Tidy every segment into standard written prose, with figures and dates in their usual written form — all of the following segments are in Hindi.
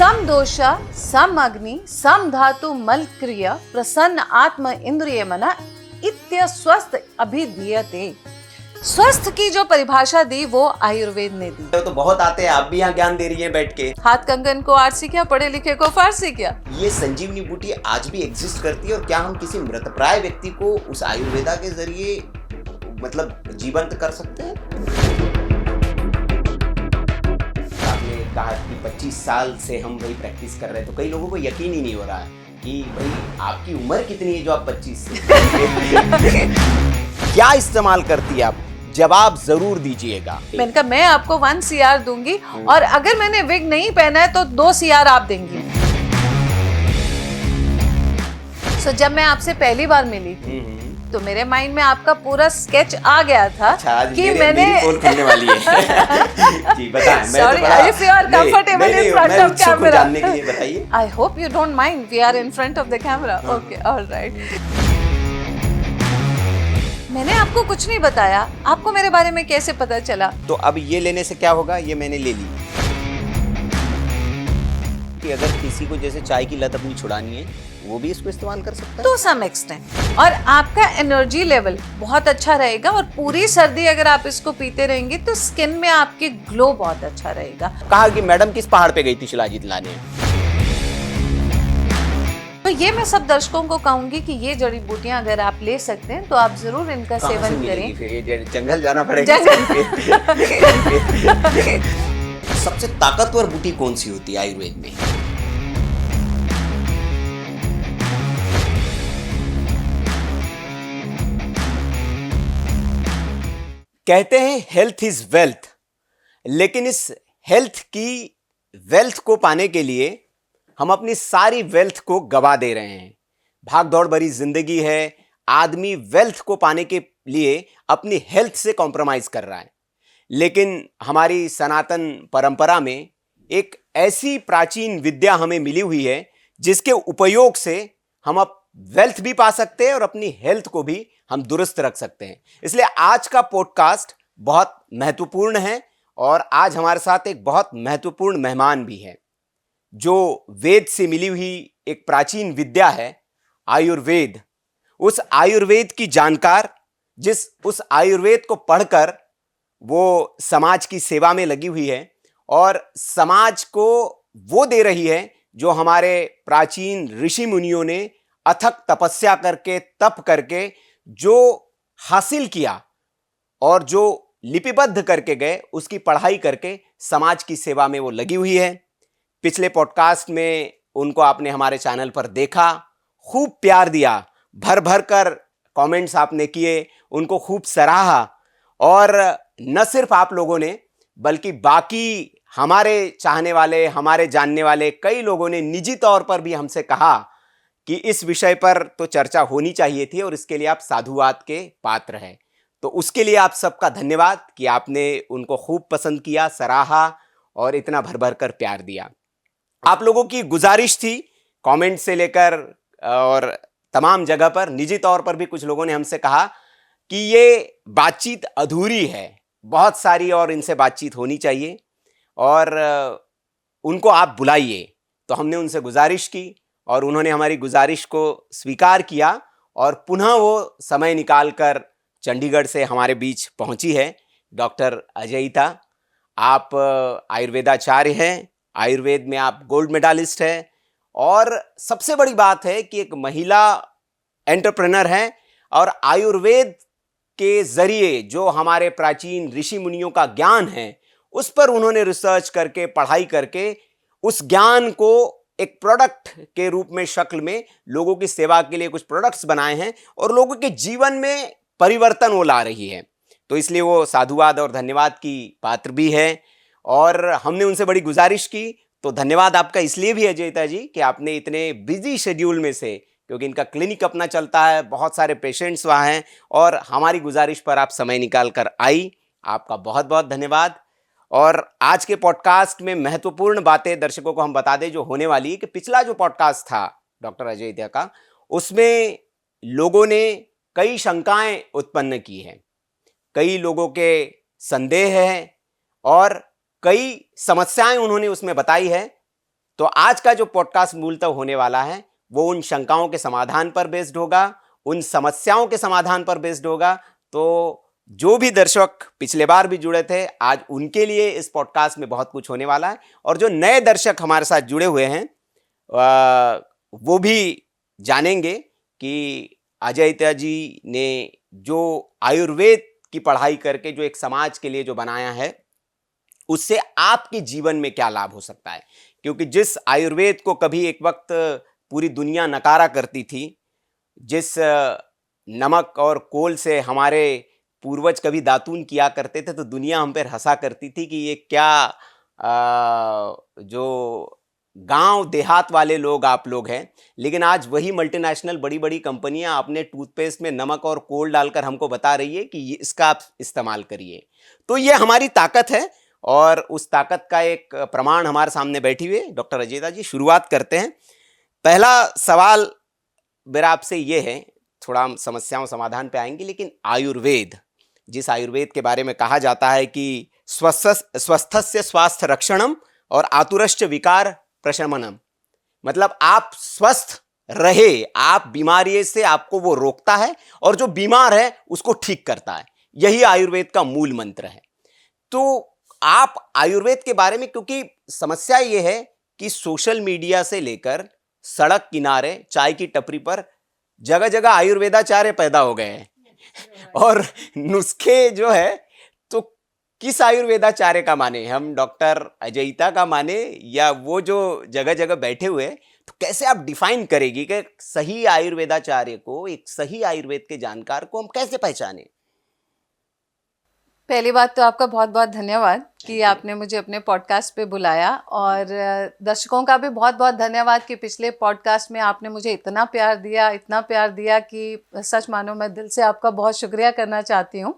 सम दोषा सम अग्नि सम धातु मल क्रिया प्रसन्न आत्म इंद्रिय मना इत्य स्वस्थ अभिधीयते। स्वस्थ की जो परिभाषा दी वो आयुर्वेद ने दी। तो बहुत आते हैं, आप भी यहाँ ज्ञान दे रही हैं बैठ के। हाथ कंगन को आरसी क्या, पढ़े लिखे को फारसी क्या। ये संजीवनी बूटी आज भी एग्जिस्ट करती है और क्या हम किसी मृतप्राय व्यक्ति को उस आयुर्वेदा के जरिए मतलब जीवंत कर सकते हैं? आपने कहा कि 25 साल से हम वही प्रैक्टिस कर रहे हैं, तो कई लोगों को यकीन ही नहीं हो रहा है कि भाई आपकी उम्र कितनी है जो आप 25 से क्या इस्तेमाल करती है आप? जवाब जरूर दीजिएगा। मैंने कहा मैं आपको 1 CR दूंगी और अगर मैंने विग नहीं पहना है तो 2 CR आप देंगी। जब मैं आपसे पहली बार मिली थी तो मेरे माइंड में आपका पूरा स्केच आ गया था। अच्छा, कि मैंने पोल खुलने वाली है। जी बताएं। Sorry, if you are comfortable in front of camera. जानने के लिए बताइए। I hope you don't mind. We are in front of the camera. Okay, all right. मैंने आपको कुछ नहीं बताया, आपको मेरे बारे में कैसे पता चला? तो अब ये लेने से क्या होगा? ये मैंने ले ली कि अगर किसी को जैसे चाय की लत अपनी छुड़ानी है, वो भी इसको इस्तेमाल कर सकता है तो सम एक्सटेंट। और आपका एनर्जी लेवल बहुत अच्छा रहेगा और पूरी सर्दी अगर आप इसको पीते रहेंगे तो स्किन में आपके ग्लो बहुत अच्छा रहेगा। कहा कि मैडम किस पहाड़ पे गई थी शिलाजीत लाने? तो ये मैं सब दर्शकों को कहूंगी कि ये जड़ी बूटियां अगर आप ले सकते हैं तो आप जरूर इनका सेवन करें। फिर ये जंगल जाना पड़ेगा। सबसे ताकतवर बूटी कौन सी होती है आयुर्वेद में? कहते हैं हेल्थ इज वेल्थ, लेकिन इस हेल्थ की वेल्थ को पाने के लिए हम अपनी सारी वेल्थ को गवा दे रहे हैं। भाग दौड़ भरी जिंदगी है, आदमी वेल्थ को पाने के लिए अपनी हेल्थ से कॉम्प्रोमाइज कर रहा है। लेकिन हमारी सनातन परंपरा में एक ऐसी प्राचीन विद्या हमें मिली हुई है जिसके उपयोग से हम अब वेल्थ भी पा सकते हैं और अपनी हेल्थ को भी हम दुरुस्त रख सकते हैं। इसलिए आज का पॉडकास्ट बहुत महत्वपूर्ण है और आज हमारे साथ एक बहुत महत्वपूर्ण मेहमान भी है जो वेद से मिली हुई एक प्राचीन विद्या है आयुर्वेद। उस आयुर्वेद की जानकार, जिस उस आयुर्वेद को पढ़कर वो समाज की सेवा में लगी हुई है और समाज को वो दे रही है जो हमारे प्राचीन ऋषि मुनियों ने अथक तपस्या करके, तप करके जो हासिल किया और जो लिपिबद्ध करके गए, उसकी पढ़ाई करके समाज की सेवा में वो लगी हुई है। पिछले पॉडकास्ट में उनको आपने हमारे चैनल पर देखा, खूब प्यार दिया, भर भर कर कमेंट्स आपने किए, उनको खूब सराहा और न सिर्फ आप लोगों ने बल्कि बाकी हमारे चाहने वाले, हमारे जानने वाले कई लोगों ने निजी तौर पर भी हमसे कहा कि इस विषय पर तो चर्चा होनी चाहिए थी और इसके लिए आप साधुवाद के पात्र हैं। तो उसके लिए आप सबका धन्यवाद कि आपने उनको खूब पसंद किया, सराहा और इतना भर भर कर प्यार दिया। आप लोगों की गुजारिश थी, कमेंट से लेकर और तमाम जगह पर निजी तौर पर भी कुछ लोगों ने हमसे कहा कि ये बातचीत अधूरी है, बहुत सारी और इनसे बातचीत होनी चाहिए और उनको आप बुलाइए। तो हमने उनसे गुजारिश की और उन्होंने हमारी गुजारिश को स्वीकार किया और पुनः वो समय निकालकर चंडीगढ़ से हमारे बीच पहुंची है। डॉक्टर अजयिता, आप आयुर्वेदाचार्य हैं, आयुर्वेद में आप गोल्ड मेडलिस्ट हैं और सबसे बड़ी बात है कि एक महिला एंटरप्रेन्योर हैं और आयुर्वेद के जरिए जो हमारे प्राचीन ऋषि मुनियों का ज्ञान है उस पर उन्होंने रिसर्च करके, पढ़ाई करके उस ज्ञान को एक प्रोडक्ट के रूप में, शक्ल में लोगों की सेवा के लिए कुछ प्रोडक्ट्स बनाए हैं और लोगों के जीवन में परिवर्तन वो ला रही है। तो इसलिए वो साधुवाद और धन्यवाद की पात्र भी है और हमने उनसे बड़ी गुजारिश की। तो धन्यवाद आपका इसलिए भी अजयिता जी कि आपने इतने बिजी शेड्यूल में से, क्योंकि इनका क्लिनिक अपना चलता है, बहुत सारे पेशेंट्स वहाँ हैं और हमारी गुजारिश पर आप समय निकाल कर आई, आपका बहुत बहुत धन्यवाद। और आज के पॉडकास्ट में महत्वपूर्ण बातें दर्शकों को हम बता दें जो होने वाली है कि पिछला जो पॉडकास्ट था डॉक्टर अजयिता का, उसमें लोगों ने कई शंकाएं उत्पन्न की हैं, कई लोगों के संदेह हैं और कई समस्याएं उन्होंने उसमें बताई है। तो आज का जो पॉडकास्ट मूलतः होने वाला है वो उन शंकाओं के समाधान पर बेस्ड होगा, उन समस्याओं के समाधान पर बेस्ड होगा। तो जो भी दर्शक पिछले बार भी जुड़े थे, आज उनके लिए इस पॉडकास्ट में बहुत कुछ होने वाला है, और जो नए दर्शक हमारे साथ जुड़े हुए हैं वो भी जानेंगे कि अजयिता जी ने जो आयुर्वेद की पढ़ाई करके जो एक समाज के लिए जो बनाया है, उससे आपके जीवन में क्या लाभ हो सकता है। क्योंकि जिस आयुर्वेद को कभी एक वक्त पूरी दुनिया नकारा करती थी, जिस नमक और कोल से हमारे पूर्वज कभी दातून किया करते थे, तो दुनिया हम पर हंसा करती थी कि ये क्या जो गांव देहात वाले लोग आप लोग हैं। लेकिन आज वही मल्टीनेशनल बड़ी बड़ी कंपनियां अपने टूथपेस्ट में नमक और कोल डालकर हमको बता रही है कि इसका आप इस्तेमाल करिए। तो ये हमारी ताकत है, और उस ताकत का एक प्रमाण हमारे सामने बैठी हुई है। डॉक्टर अजयिता जी, शुरुआत करते हैं। पहला सवाल मेरा आपसे ये है, थोड़ा हम समस्याओं समाधान पे आएंगे, लेकिन आयुर्वेद, जिस आयुर्वेद के बारे में कहा जाता है कि स्वस्थस्य स्वास्थ्य रक्षणम और आतुरश्च विकार प्रशमनम, मतलब आप स्वस्थ रहे, आप बीमारी से आपको वो रोकता है, और जो बीमार है उसको ठीक करता है। यही आयुर्वेद का मूल मंत्र है। तो आप आयुर्वेद के बारे में, क्योंकि समस्या ये है कि सोशल मीडिया से लेकर सड़क किनारे चाय की टपरी पर जगह जगह आयुर्वेदाचार्य पैदा हो गए हैं, और नुस्खे जो है तो किस आयुर्वेदाचार्य का माने, हम डॉक्टर अजयिता का माने या वो जो जगह जगह बैठे हुए। तो कैसे आप डिफाइन करेगी कि सही आयुर्वेदाचार्य को, एक सही आयुर्वेद के जानकार को हम कैसे पहचाने? पहली बात तो आपका बहुत बहुत धन्यवाद कि आपने मुझे अपने पॉडकास्ट पे बुलाया, और दर्शकों का भी बहुत बहुत धन्यवाद कि पिछले पॉडकास्ट में आपने मुझे इतना प्यार दिया कि सच मानो मैं दिल से आपका बहुत शुक्रिया करना चाहती हूँ।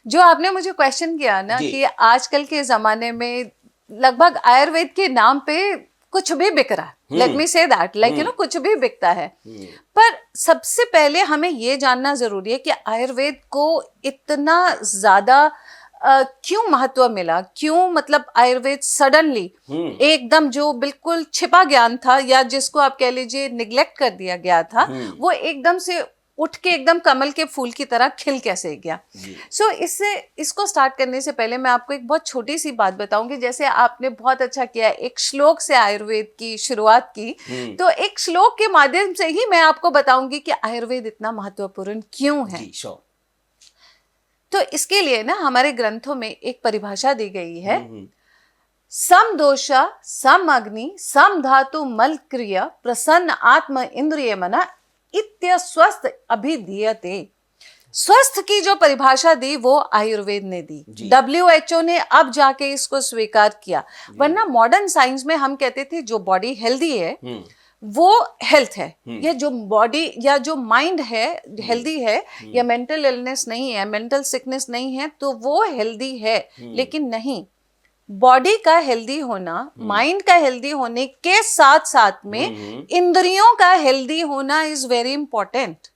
जो आपने मुझे क्वेश्चन किया ना कि आजकल के ज़माने में लगभग आयुर्वेद के नाम पे कुछ भी बिक रहा है, let me say that, like you no, कुछ भी बिकता है। पर सबसे पहले हमें ये जानना जरूरी है कि आयुर्वेद को इतना ज्यादा क्यों महत्व मिला, क्यों मतलब आयुर्वेद सडनली एकदम जो बिल्कुल छिपा ज्ञान था, या जिसको आप कह लीजिए निग्लेक्ट कर दिया गया था, वो एकदम से उठ के एकदम कमल के फूल की तरह खिल कैसे गया। सो इसको स्टार्ट करने से पहले मैं आपको एक बहुत छोटी सी बात बताऊंगी। जैसे आपने बहुत अच्छा किया, एक श्लोक से आयुर्वेद की शुरुआत की, तो एक श्लोक के माध्यम से ही मैं आपको बताऊंगी कि आयुर्वेद इतना महत्वपूर्ण क्यों है। तो इसके लिए ना हमारे ग्रंथों में एक परिभाषा दी गई है, सम दोषा सम अग्नि सम धातु मल क्रिया प्रसन्न आत्म इंद्रिय मना इत्य स्वस्थ अभिधीयते। स्वस्थ की जो परिभाषा दी वो आयुर्वेद ने दी, WHO ने अब जाके इसको स्वीकार किया। वरना मॉडर्न साइंस में हम कहते थे जो बॉडी हेल्दी है वो हेल्थ है, या जो बॉडी या जो माइंड है हेल्दी है, या मेंटल इलनेस नहीं है, मेंटल सिकनेस नहीं है, तो वो हेल्दी है। लेकिन नहीं, बॉडी का हेल्दी होना, माइंड का हेल्दी होने के साथ साथ में इंद्रियों का हेल्दी होना इज वेरी इंपॉर्टेंट।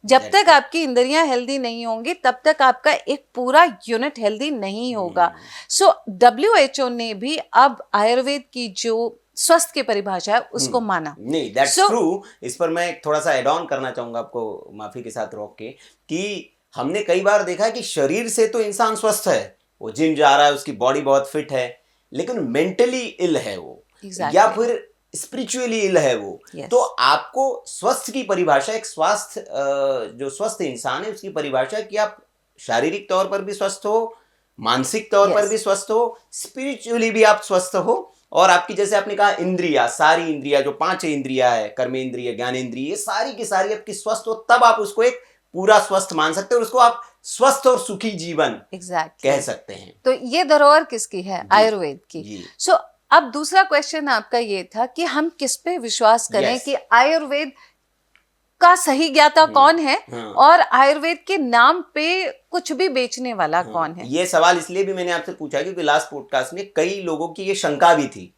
जब तक आपकी इंद्रियां हेल्दी नहीं होंगी तब तक आपका एक पूरा यूनिट हेल्दी नहीं होगा। सो WHO ने भी अब आयुर्वेद की जो स्वस्थ की परिभाषा है उसको माना। नहीं, दैट्स ट्रू। इस पर मैं थोड़ा सा एड ऑन करना चाहूंगा, आपको माफी के साथ रोक के, कि हमने कई बार देखा है कि शरीर से तो इंसान स्वस्थ है, वो जिम जा रहा है, उसकी बॉडी बहुत फिट है, लेकिन मेंटली इल है वो, या फिर स्पिरिचुअली इल है वो। तो आपको स्वस्थ की परिभाषा, एक स्वास्थ्य जो स्वस्थ इंसान है उसकी परिभाषा कि आप शारीरिक तौर पर भी स्वस्थ हो, मानसिक तौर पर भी स्वस्थ हो, स्पिरिचुअली भी आप स्वस्थ हो, और आपकी जैसे आपने कहा इंद्रिया, सारी इंद्रिया जो 5 इंद्रिया है, कर्मेंद्रिय, ज्ञानेंद्रिय, सारी की सारी आपकी स्वस्थ हो, तब आप उसको एक पूरा स्वस्थ मान सकते हो, और उसको आप स्वस्थ और सुखी जीवन कह सकते हैं। तो ये धरोहर किसकी है? आयुर्वेद की। सो अब दूसरा क्वेश्चन आपका ये था कि हम किस पे विश्वास करें कि आयुर्वेद का सही ज्ञाता कौन है और आयुर्वेद के नाम पे कुछ भी बेचने वाला कौन है। ये सवाल इसलिए भी मैंने आपसे पूछा क्योंकि लास्ट पॉडकास्ट में कई लोगों की ये शंका भी थी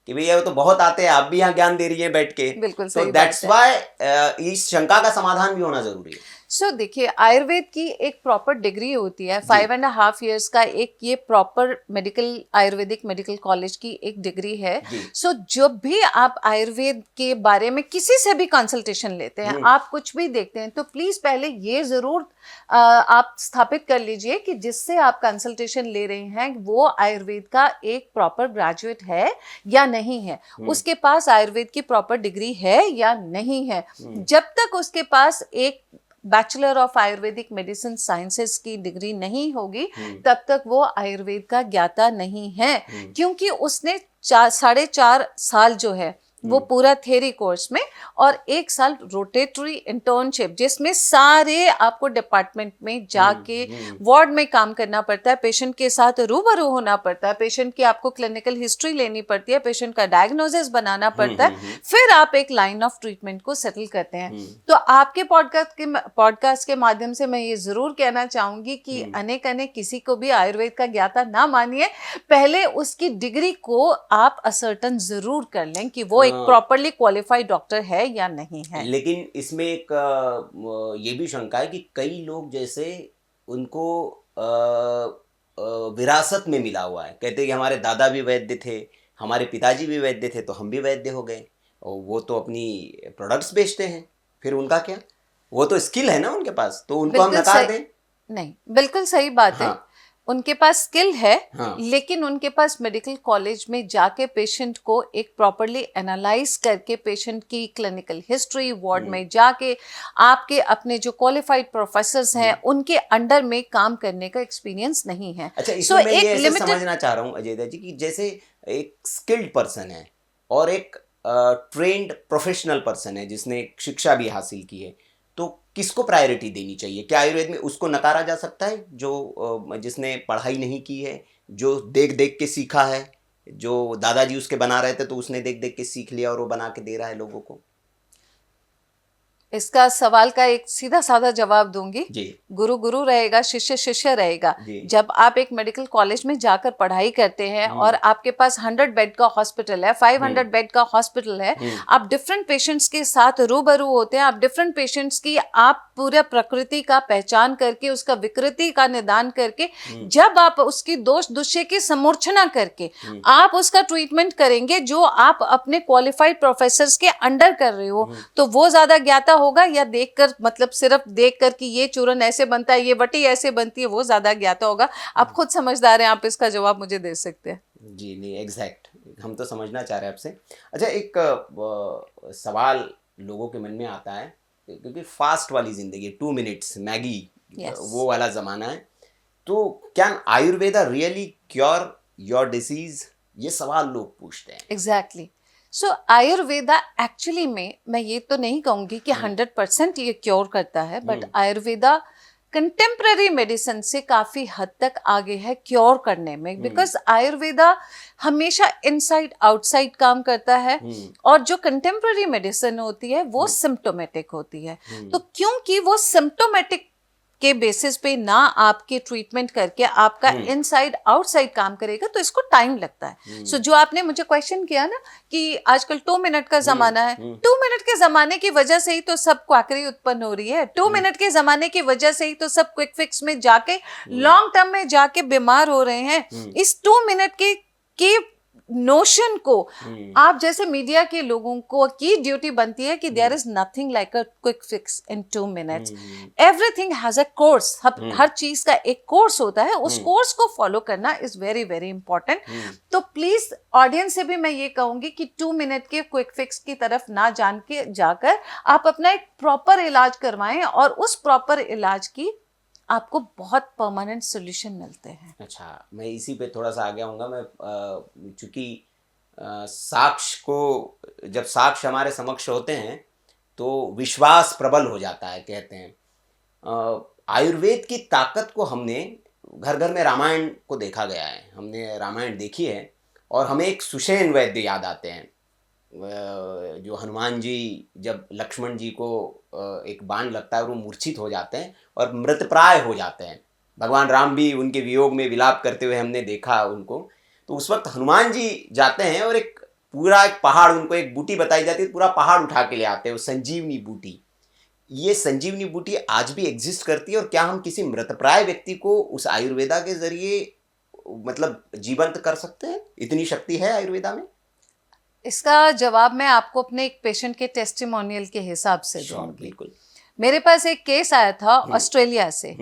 कि भैया वो तो बहुत आते हैं, आप भी यहाँ ज्ञान दे रही है बैठ के। बिल्कुल सही बात है। दैट्स व्हाई इस शंका का समाधान भी होना जरूरी है। सो देखिए, आयुर्वेद की एक प्रॉपर डिग्री होती है, 5.5 years का एक ये proper medical Ayurvedic medical college की एक डिग्री है। जी। सो जब भी आप आयुर्वेद के बारे में किसी से भी कंसल्टेशन लेते हैं, आप कुछ भी देखते हैं, तो प्लीज पहले ये जरूर आप स्थापित कर लीजिए कि जिससे आप कंसल्टेशन ले रहे हैं वो आयुर्वेद का एक प्रॉपर ग्रेजुएट है या नहीं है, उसके पास आयुर्वेद की प्रॉपर डिग्री है या नहीं है। जब तक उसके पास एक bachelor of Ayurvedic medicine sciences की डिग्री नहीं होगी, तब तक वो आयुर्वेद का ज्ञाता नहीं है, क्योंकि उसने 4.5 साल जो है वो पूरा थ्योरी कोर्स में और 1 साल रोटेटरी इंटर्नशिप, जिसमें सारे आपको डिपार्टमेंट में जाके वार्ड में काम करना पड़ता है, पेशेंट के साथ रूबरू होना पड़ता है, पेशेंट की आपको क्लिनिकल हिस्ट्री लेनी पड़ती है, पेशेंट का डायग्नोसिस बनाना पड़ता है, फिर आप एक लाइन ऑफ ट्रीटमेंट को सेटल करते हैं। तो आपके पॉडकास्ट के माध्यम से मैं ये जरूर कहना चाहूंगी कि अनेक किसी को भी आयुर्वेद का ज्ञाता ना मानिए, पहले उसकी डिग्री को आप असर्टन जरूर कर लें कि वो प्रॉपरली क्वालिफाइड डॉक्टर है या नहीं है। लेकिन इसमें एक ये भी शंका है कि कई लोग जैसे उनको विरासत में मिला हुआ है, कहते हैं कि हमारे दादा भी वैद्य थे, हमारे पिताजी भी वैद्य थे, तो हम भी वैद्य हो गए, और वो तो अपनी प्रोडक्ट्स बेचते हैं, फिर उनका क्या? वो तो स्किल है ना उनके पास, तो उनको हम नकार दें? नहीं, बिल्कुल सही बात है। उनके पास स्किल है, लेकिन उनके पास मेडिकल कॉलेज में जाके पेशेंट को एक प्रॉपरली एनालाइज करके पेशेंट की क्लिनिकल हिस्ट्री, वार्ड में जाके आपके अपने जो क्वालिफाइड प्रोफेसर्स हैं उनके अंडर में काम करने का एक्सपीरियंस नहीं है। अच्छा, इसमें मैं ये ऐसे समझना चाह रहा हूँ अजय जी कि जैसे एक स्किल्ड पर्सन है और एक ट्रेंड प्रोफेशनल पर्सन है जिसने शिक्षा भी हासिल की है, तो किसको प्रायोरिटी देनी चाहिए? क्या आयुर्वेद में उसको नकारा जा सकता है जो जिसने पढ़ाई नहीं की है, जो देख देख के सीखा है, जो दादाजी उसके बना रहे थे तो उसने देख देख के सीख लिया और वो बना के दे रहा है लोगों को? इसका सवाल का एक सीधा साधा जवाब दूंगी जी। गुरु गुरु रहेगा, शिष्य शिष्य रहेगा। जब आप एक मेडिकल कॉलेज में जाकर पढ़ाई करते हैं और आपके पास 100 बेड का हॉस्पिटल है, 500 बेड का हॉस्पिटल है, आप डिफरेंट पेशेंट्स के साथ रूबरू होते हैं, आप डिफरेंट पेशेंट्स की आप पूरा प्रकृति का पहचान करके उसका विकृति का निदान करके जब आप उसकी दोष दुष्य की समूर्छना करके आप उसका ट्रीटमेंट करेंगे जो आप अपने क्वालिफाइड प्रोफेसर्स के अंडर कर रहे हो, तो वो ज्यादा ज्ञाता होगा या देखकर, मतलब सिर्फ देखकर कि ये चूरन ऐसे बनता है, ये वटी ऐसे बनती है, वो ज्यादा ज्ञाता होगा? आप खुद समझदार हैं, आप इसका जवाब मुझे दे सकते हैं। जी नहीं, एग्जैक्ट हम तो समझना चाह रहे हैं आपसे। अच्छा, एक सवाल लोगों के मन में आता है, क्योंकि फास्ट वाली जिंदगी, 2 मिनट्स मैगी, वो वाला जमाना है, तो can Ayurveda really cure your disease? ये सवाल लोग पूछते हैं। एग्जैक्टली। सो आयुर्वेदा एक्चुअली में, मैं ये तो नहीं कहूंगी कि 100% ये क्योर करता है, बट आयुर्वेदा कंटेम्प्रेरी मेडिसिन से काफी हद तक आगे है क्योर करने में, बिकॉज आयुर्वेदा हमेशा इनसाइड आउटसाइड काम करता है, और जो कंटेम्प्रेरी मेडिसिन होती है वो सिम्प्टोमेटिक होती है। तो क्योंकि वो सिम्प्टोमेटिक के बेसिस पे ना आपके ट्रीटमेंट करके आपका इनसाइड आउटसाइड काम करेगा, तो इसको टाइम लगता है। सो जो आपने मुझे क्वेश्चन किया ना कि आजकल 2 मिनट का जमाना है, 2 मिनट के जमाने की वजह से ही तो सब क्वैकरी उत्पन्न हो रही है, 2 मिनट के जमाने की वजह से ही तो सब क्विक फिक्स में जाके लॉन्ग टर्म में जाके बीमार हो रहे हैं। इस 2 मिनट के नोशन को आप जैसे मीडिया के लोगों को की ड्यूटी बनती है कि there is nothing like a quick fix in 2 minutes, everything has a course. हर चीज का एक कोर्स होता है, उस कोर्स को फॉलो करना इज वेरी वेरी इंपॉर्टेंट। तो प्लीज ऑडियंस से भी मैं ये कहूंगी कि 2 मिनट के क्विक फिक्स की तरफ ना जाकर आप अपना एक प्रॉपर इलाज करवाएं, और उस प्रॉपर इलाज की आपको बहुत परमानेंट सॉल्यूशन मिलते हैं। अच्छा, मैं इसी पे थोड़ा सा आगे आऊँगा। मैं चूँकि साक्ष्य को, जब साक्ष्य हमारे समक्ष होते हैं तो विश्वास प्रबल हो जाता है, कहते हैं। आयुर्वेद की ताकत को हमने घर घर में रामायण को देखा गया है, हमने रामायण देखी है, और हमें एक सुषेण वैद्य याद आते हैं, जो हनुमान जी जब लक्ष्मण जी को एक बाण लगता है और वो मूर्छित हो जाते हैं और मृतप्राय हो जाते हैं, भगवान राम भी उनके वियोग में विलाप करते हुए हमने देखा उनको। तो उस वक्त हनुमान जी जाते हैं और एक पूरा एक पहाड़, उनको एक बूटी बताई जाती है, पूरा पहाड़ उठा के ले आते हैं, वो संजीवनी बूटी। ये संजीवनी बूटी आज भी एग्जिस्ट करती है, और क्या हम किसी मृतप्राय व्यक्ति को उस आयुर्वेदा के जरिए मतलब जीवंत कर सकते हैं? इतनी शक्ति है आयुर्वेदा में? इसका जवाब मैं आपको अपने एक पेशेंट के टेस्टिमोनियल के हिसाब से Sure, दूंगी। बिल्कुल। मेरे पास एक केस आया था ऑस्ट्रेलिया से,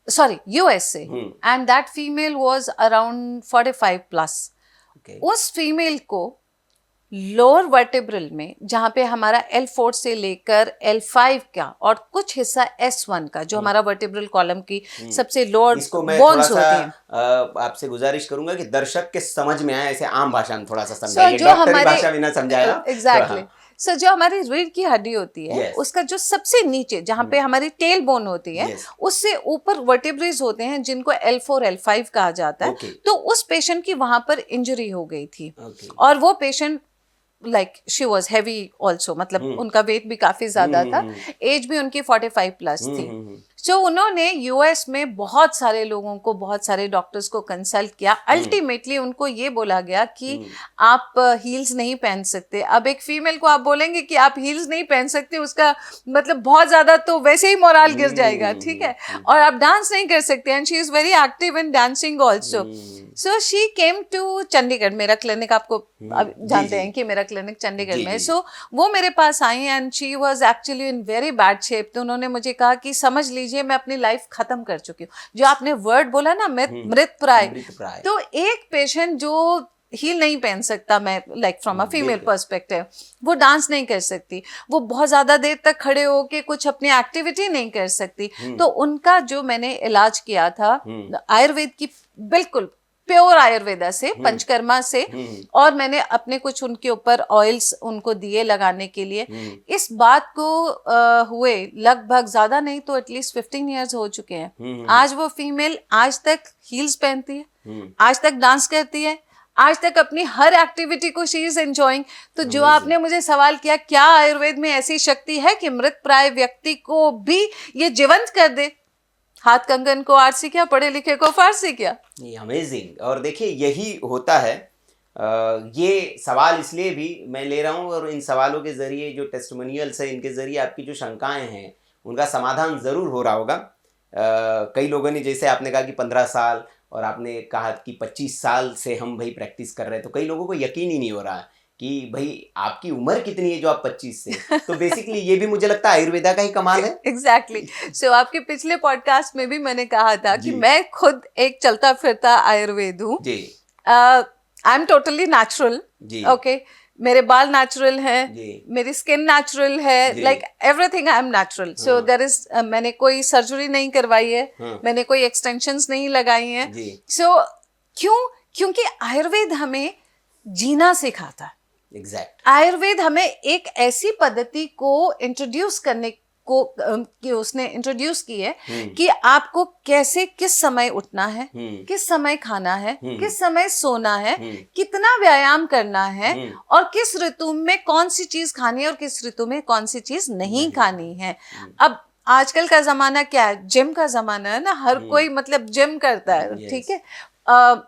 सॉरी यूएस से, and that female was around 45 plus. Okay. उस फीमेल को लोअर वर्टेब्रल में, जहाँ पे हमारा L4 से लेकर L5 का और कुछ हिस्सा S1 का, जो हमारा वर्टेब्रल कॉलम की सबसे लोअर इसको मैं थोड़ा बोन्स सा होती हैं, आपसे गुजारिश करूंगा कि दर्शक के समझ में आए ऐसे आम भाषा में थोड़ा सा So, समझाइए, जो डॉक्टरी हमारे भाषा भी ना समझाया। एग्जैक्टली, सो जो हमारी रीढ़ की हड्डी होती है, Yes. उसका जो सबसे नीचे जहाँ पे हमारी टेल बोन होती है, Yes. उससे ऊपर वर्टेब्रेज होते हैं जिनको L4 L5 कहा जाता है। Okay. तो उस पेशेंट की वहां पर इंजरी हो गई थी, Okay. और वो patient like she was heavy also, मतलब उनका वेट भी काफी ज्यादा था, एज भी उनकी 45 प्लस थी। सो उन्होंने यूएस में बहुत सारे लोगों को, बहुत सारे डॉक्टर्स को कंसल्ट किया। अल्टीमेटली उनको ये बोला गया कि आप हील्स नहीं पहन सकते। अब एक फीमेल को आप बोलेंगे कि आप हील्स नहीं पहन सकते, उसका मतलब बहुत ज्यादा तो वैसे ही मोरल गिर जाएगा, ठीक है, और आप डांस नहीं कर सकते, and she is very active in dancing also. So she came to Chandigarh, मेरा क्लिनिक आपको अब जानते हैं कि मेरा क्लिनिक चंडीगढ़ में। सो वो मेरे पास आई and she was actually in very bad shape. तो उन्होंने मुझे कहा कि समझ लीजिए मैं अपनी लाइफ खत्म कर चुकी हूँ। जो आपने वर्ड बोला ना, मृतप्राय, तो एक पेशेंट जो हील नहीं पहन सकता, मैं like from a female perspective, वो डांस नहीं कर सकती, वो बहुत ज्यादा देर तक खड़े होके कुछ अपनी एक्टिविटी नहीं कर सकती। तो उनका जो मैंने इलाज किया था आयुर्वेद की, बिल्कुल प्योर आयुर्वेदा से, पंचकर्मा से, और मैंने अपने कुछ उनके ऊपर ऑयल्स उनको दिए लगाने के लिए। इस बात को हुए लगभग ज्यादा नहीं तो एटलीस्ट 15 इयर्स हो चुके हैं। आज वो फीमेल आज तक हील्स पहनती है, आज तक डांस करती है, आज तक अपनी हर एक्टिविटी को शी इज एंजॉइंग। तो जो आपने मुझे सवाल किया, क्या आयुर्वेद में ऐसी शक्ति है कि मृतप्राय व्यक्ति को भी ये जीवंत कर दे? हाथ कंगन को आरसी क्या, पढ़े लिखे को फारसी क्या। ये अमेजिंग। और देखिए यही होता है। ये सवाल इसलिए भी मैं ले रहा हूँ, और इन सवालों के जरिए जो टेस्टिमोनियल्स है, इनके जरिए आपकी जो शंकाएं हैं उनका समाधान ज़रूर हो रहा होगा। कई लोगों ने, जैसे आपने कहा कि 15 साल, और आपने कहा कि 25 साल से हम भाई प्रैक्टिस कर रहे हैं, तो कई लोगों को यकीन ही नहीं हो रहा कि भाई आपकी उम्र कितनी है जो आप 25 से। तो बेसिकली ये भी मुझे लगता है आयुर्वेदा का ही कमाल है। एग्जैक्टली। सो आपके पिछले पॉडकास्ट में भी मैंने कहा था कि मैं खुद एक चलता फिरता आयुर्वेद हूँ। I am totally natural, okay, मेरे बाल नेचुरल हैं, मेरी स्किन नेचुरल है, like everything I am natural. So there is, मैंने कोई सर्जरी नहीं करवाई है, मैंने कोई एक्सटेंशंस नहीं लगाई हैं। सो क्योंकि आयुर्वेद हमें जीना सिखाता है। एग्जैक्ट। आयुर्वेद हमें एक ऐसी पद्धति को इंट्रोड्यूस करने को कि उसने इंट्रोड्यूस की है कि आपको कैसे, किस समय उठना है, किस समय खाना है, किस समय सोना है, कितना व्यायाम करना है, और किस ऋतु में कौन सी चीज खानी है और किस ऋतु में कौन सी चीज नहीं खानी है। अब आजकल का जमाना क्या है, जिम का जमाना है ना, हर कोई मतलब जिम करता है, ठीक है।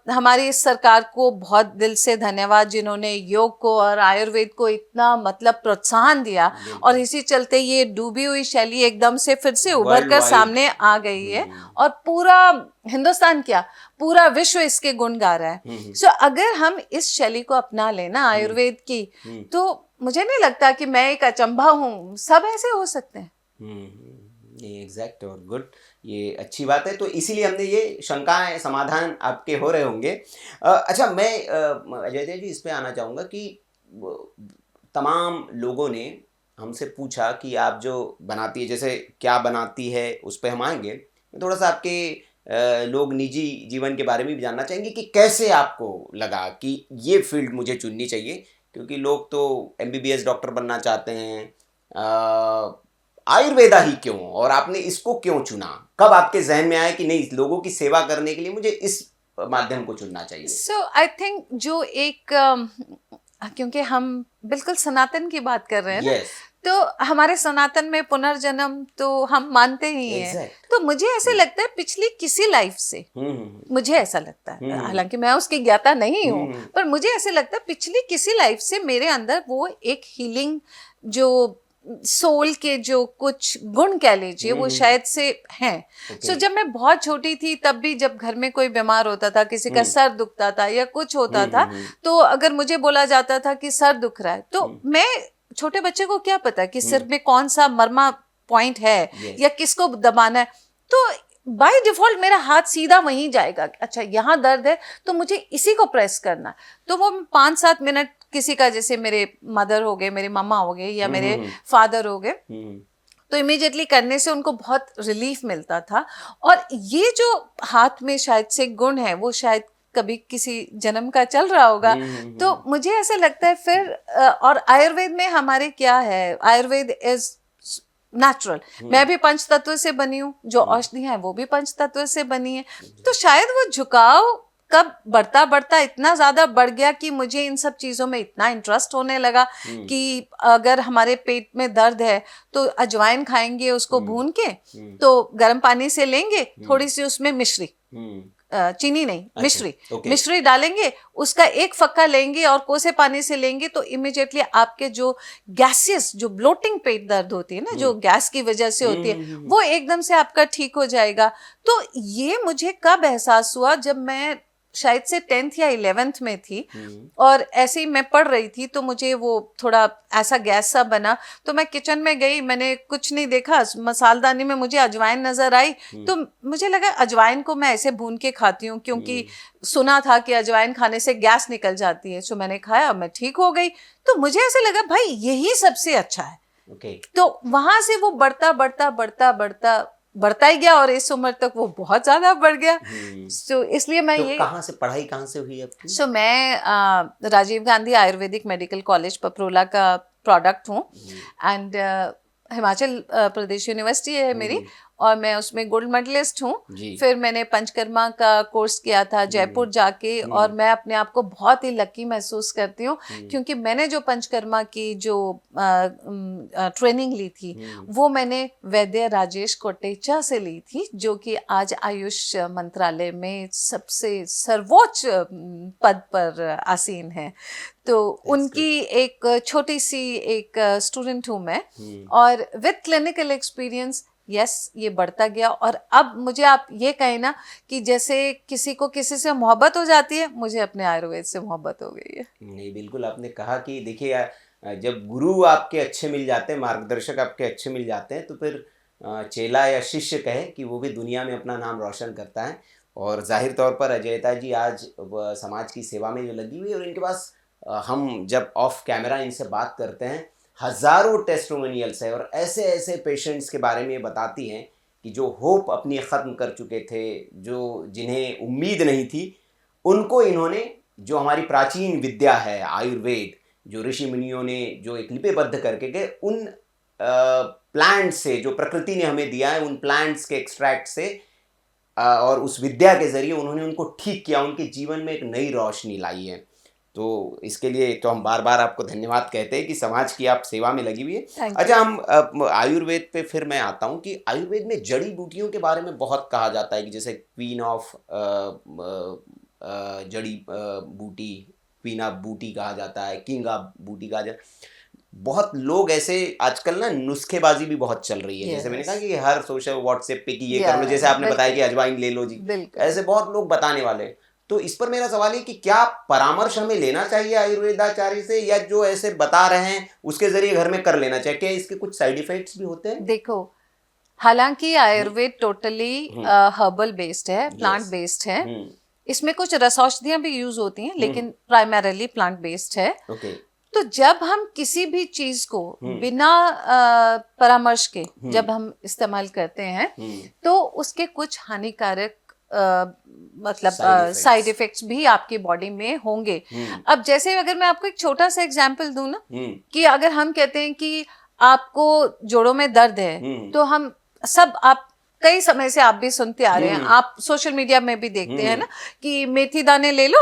हमारी इस सरकार को बहुत दिल से धन्यवाद, जिन्होंने योग को और आयुर्वेद को इतना मतलब प्रोत्साहन दिया, और इसी चलते ये डूबी हुई शैली एकदम से फिर से उभर कर सामने आ गई है, और पूरा हिंदुस्तान क्या, पूरा विश्व इसके गुण गा रहा है। सो अगर हम इस शैली को अपना लेना आयुर्वेद की, तो मुझे नहीं लगता कि मैं एक अचंभा हूँ, सब ऐसे हो सकते हैं। ये एग्जैक्ट और गुड, ये अच्छी बात है। तो इसीलिए हमने ये शंकाएं समाधान आपके हो रहे होंगे। अच्छा, मैं अजय देव जी इस पे आना चाहूँगा कि तमाम लोगों ने हमसे पूछा कि आप जो बनाती है, जैसे क्या बनाती है उस पर हम आएंगे। मैं थोड़ा सा आपके लोग निजी जीवन के बारे में भी जानना चाहेंगे कि कैसे आपको लगा कि ये फील्ड मुझे चुननी चाहिए, क्योंकि लोग तो MBBS डॉक्टर बनना चाहते हैं, आयुर्वेदा ही क्यों, और आपने इसको क्यों चुना? कब आपके जहन में आया कि नहीं, लोगों की सेवा करने के लिए मुझे इस माध्यम को चुनना चाहिए? सो आई थिंक जो एक क्योंकि हम बिल्कुल सनातन की बात कर रहे हैं ना, तो हमारे सनातन में पुनर्जन्म तो हम मानते ही हैं। तो मुझे ऐसे लगता है पिछली किसी लाइफ से, मुझे ऐसा लगता है, हालांकि मैं उसकी ज्ञाता नहीं हूँ, पर मुझे ऐसे लगता है पिछली किसी लाइफ से मेरे अंदर वो एक हीलिंग जो सोल के जो कुछ गुण कह लीजिए वो शायद से हैं। सो जब मैं बहुत छोटी थी तब भी जब घर में कोई बीमार होता था, किसी का सर दुखता था या कुछ होता था, तो अगर मुझे बोला जाता था कि सर दुख रहा है, तो मैं, छोटे बच्चे को क्या पता कि सिर में कौन सा मर्मा पॉइंट है या किसको दबाना है, तो बाय डिफॉल्ट मेरा हाथ सीधा वहीं जाएगा। अच्छा यहाँ दर्द है तो मुझे इसी को प्रेस करना, तो वो 5-7 मिनट किसी का, जैसे मेरे मदर हो गए, मेरे मम्मा हो गए या मेरे फादर हो गए, तो इमीडिएटली करने से उनको बहुत रिलीफ मिलता था। और ये जो हाथ में शायद से गुण है वो शायद कभी किसी जन्म का चल रहा होगा। तो मुझे ऐसा लगता है फिर और आयुर्वेद में हमारे क्या है, आयुर्वेद इज नेचुरल। मैं भी पंच तत्व से बनी हूँ, जो औषधियां हैं वो भी पंच तत्व से बनी है। तो शायद वो झुकाव कब बढ़ता बढ़ता इतना ज्यादा बढ़ गया कि मुझे इन सब चीजों में इतना इंटरेस्ट होने लगा कि अगर हमारे पेट में दर्द है तो अजवाइन खाएंगे, उसको भून के तो गर्म पानी से लेंगे, थोड़ी सी उसमें मिश्री, चीनी नहीं, मिश्री, मिश्री डालेंगे, उसका एक फक्का लेंगे और कोसे पानी से लेंगे, तो इमिडिएटली आपके जो गैसियस, जो ब्लोटिंग पेट दर्द होती है ना, जो गैस की वजह से होती है, वो एकदम से आपका ठीक हो जाएगा। तो ये मुझे कब एहसास हुआ, जब मैं शायद से 10th या 11th में थी और ऐसे ही मैं पढ़ रही थी, तो मुझे वो थोड़ा ऐसा गैस सा बना, तो मैं किचन में गई, मैंने कुछ नहीं देखा, मसालदानी में मुझे अजवाइन नजर आई, तो मुझे लगा अजवाइन को मैं ऐसे भून के खाती हूँ, क्योंकि सुना था कि अजवाइन खाने से गैस निकल जाती है। सो मैंने खाया, मैं ठीक हो गई। तो मुझे ऐसे लगा भाई यही सबसे अच्छा है। तो वहां से वो बढ़ता बढ़ता बढ़ता बढ़ता बढ़ता ही गया और इस उम्र तक वो बहुत ज्यादा बढ़ गया। तो इसलिए मैं तो ये कहाँ से पढ़ाई कहाँ से हुई आपकी? सो मैं राजीव गांधी आयुर्वेदिक मेडिकल कॉलेज पपरोला का प्रोडक्ट हूँ, एंड हिमाचल प्रदेश यूनिवर्सिटी है मेरी, और मैं उसमें गोल्ड मेडलिस्ट हूँ। फिर मैंने पंचकर्मा का कोर्स किया था जयपुर जाके, और मैं अपने आप को बहुत ही लकी महसूस करती हूँ, क्योंकि मैंने जो पंचकर्मा की जो ट्रेनिंग ली थी वो मैंने वैद्य राजेश कोटेचा से ली थी, जो कि आज आयुष मंत्रालय में सबसे सर्वोच्च पद पर आसीन है। तो उनकी एक छोटी सी एक स्टूडेंट हूँ मैं, और विद क्लिनिकल एक्सपीरियंस ये बढ़ता गया। और अब मुझे आप ये कहें ना कि जैसे किसी को किसी से मोहब्बत हो जाती है, मुझे अपने आयुर्वेद से मोहब्बत हो गई है। नहीं, बिल्कुल आपने कहा कि देखिए, जब गुरु आपके अच्छे मिल जाते हैं, मार्गदर्शक आपके अच्छे मिल जाते हैं, तो फिर चेला या शिष्य कहे कि वो भी दुनिया में अपना नाम रोशन करता है। और जाहिर तौर पर अजयता जी आज समाज की सेवा में जो लगी हुई है, और इनके पास हम जब ऑफ कैमरा इनसे बात करते हैं, हज़ारों टेस्टिमोनियल्स है और ऐसे ऐसे पेशेंट्स के बारे में ये बताती हैं कि जो होप अपनी ख़त्म कर चुके थे, जो जिन्हें उम्मीद नहीं थी, उनको इन्होंने, जो हमारी प्राचीन विद्या है आयुर्वेद, जो ऋषि मुनियों ने जो एक लिपिबद्ध करके गए, उन प्लांट्स से, जो प्रकृति ने हमें दिया है, उन प्लांट्स के एक्सट्रैक्ट से और उस विद्या के ज़रिए उन्होंने उनको ठीक किया, उनके जीवन में एक नई रोशनी लाई है। तो इसके लिए तो हम बार बार आपको धन्यवाद कहते हैं कि समाज की आप सेवा में लगी हुई है। अच्छा, हम आयुर्वेद पे फिर मैं आता हूँ कि आयुर्वेद में जड़ी बूटियों के बारे में बहुत कहा जाता है कि जैसे क्वीन ऑफ जड़ी बूटी, क्वीन ऑफ बूटी कहा जाता है, किंग ऑफ बूटी कहा जाता है। बहुत लोग ऐसे आजकल ना नुस्खेबाजी भी बहुत चल रही है, जैसे मैंने कहा कि हर सोशल व्हाट्सएप पे कि ये कर लो, जैसे आपने बताया कि अजवाइन ले लो जी, ऐसे बहुत लोग बताने वाले हैं। तो इस पर मेरा सवाल है कि क्या परामर्श हमें लेना चाहिए आयुर्वेदाचार्य से, या जो ऐसे बता रहे हैं उसके जरिए घर में कर लेना चाहिए? क्या इसके कुछ साइड इफेक्ट्स भी होते हैं? देखो, हालांकि आयुर्वेद टोटली हर्बल बेस्ड है, प्लांट बेस्ड है, इसमें कुछ रसौषधियां भी यूज होती हैं, लेकिन प्राइमरीली प्लांट बेस्ड है। तो जब हम किसी भी चीज को बिना परामर्श के जब हम इस्तेमाल करते हैं, तो उसके कुछ हानिकारक मतलब साइड इफेक्ट्स भी आपकी बॉडी में होंगे। अब जैसे अगर मैं आपको एक छोटा सा एग्जांपल दूं ना, कि अगर हम कहते हैं कि आपको जोड़ों में दर्द है, तो हम सब, आप कई समय से आप भी सुनते आ रहे हैं, आप सोशल मीडिया में भी देखते हैं ना कि मेथी दाने ले लो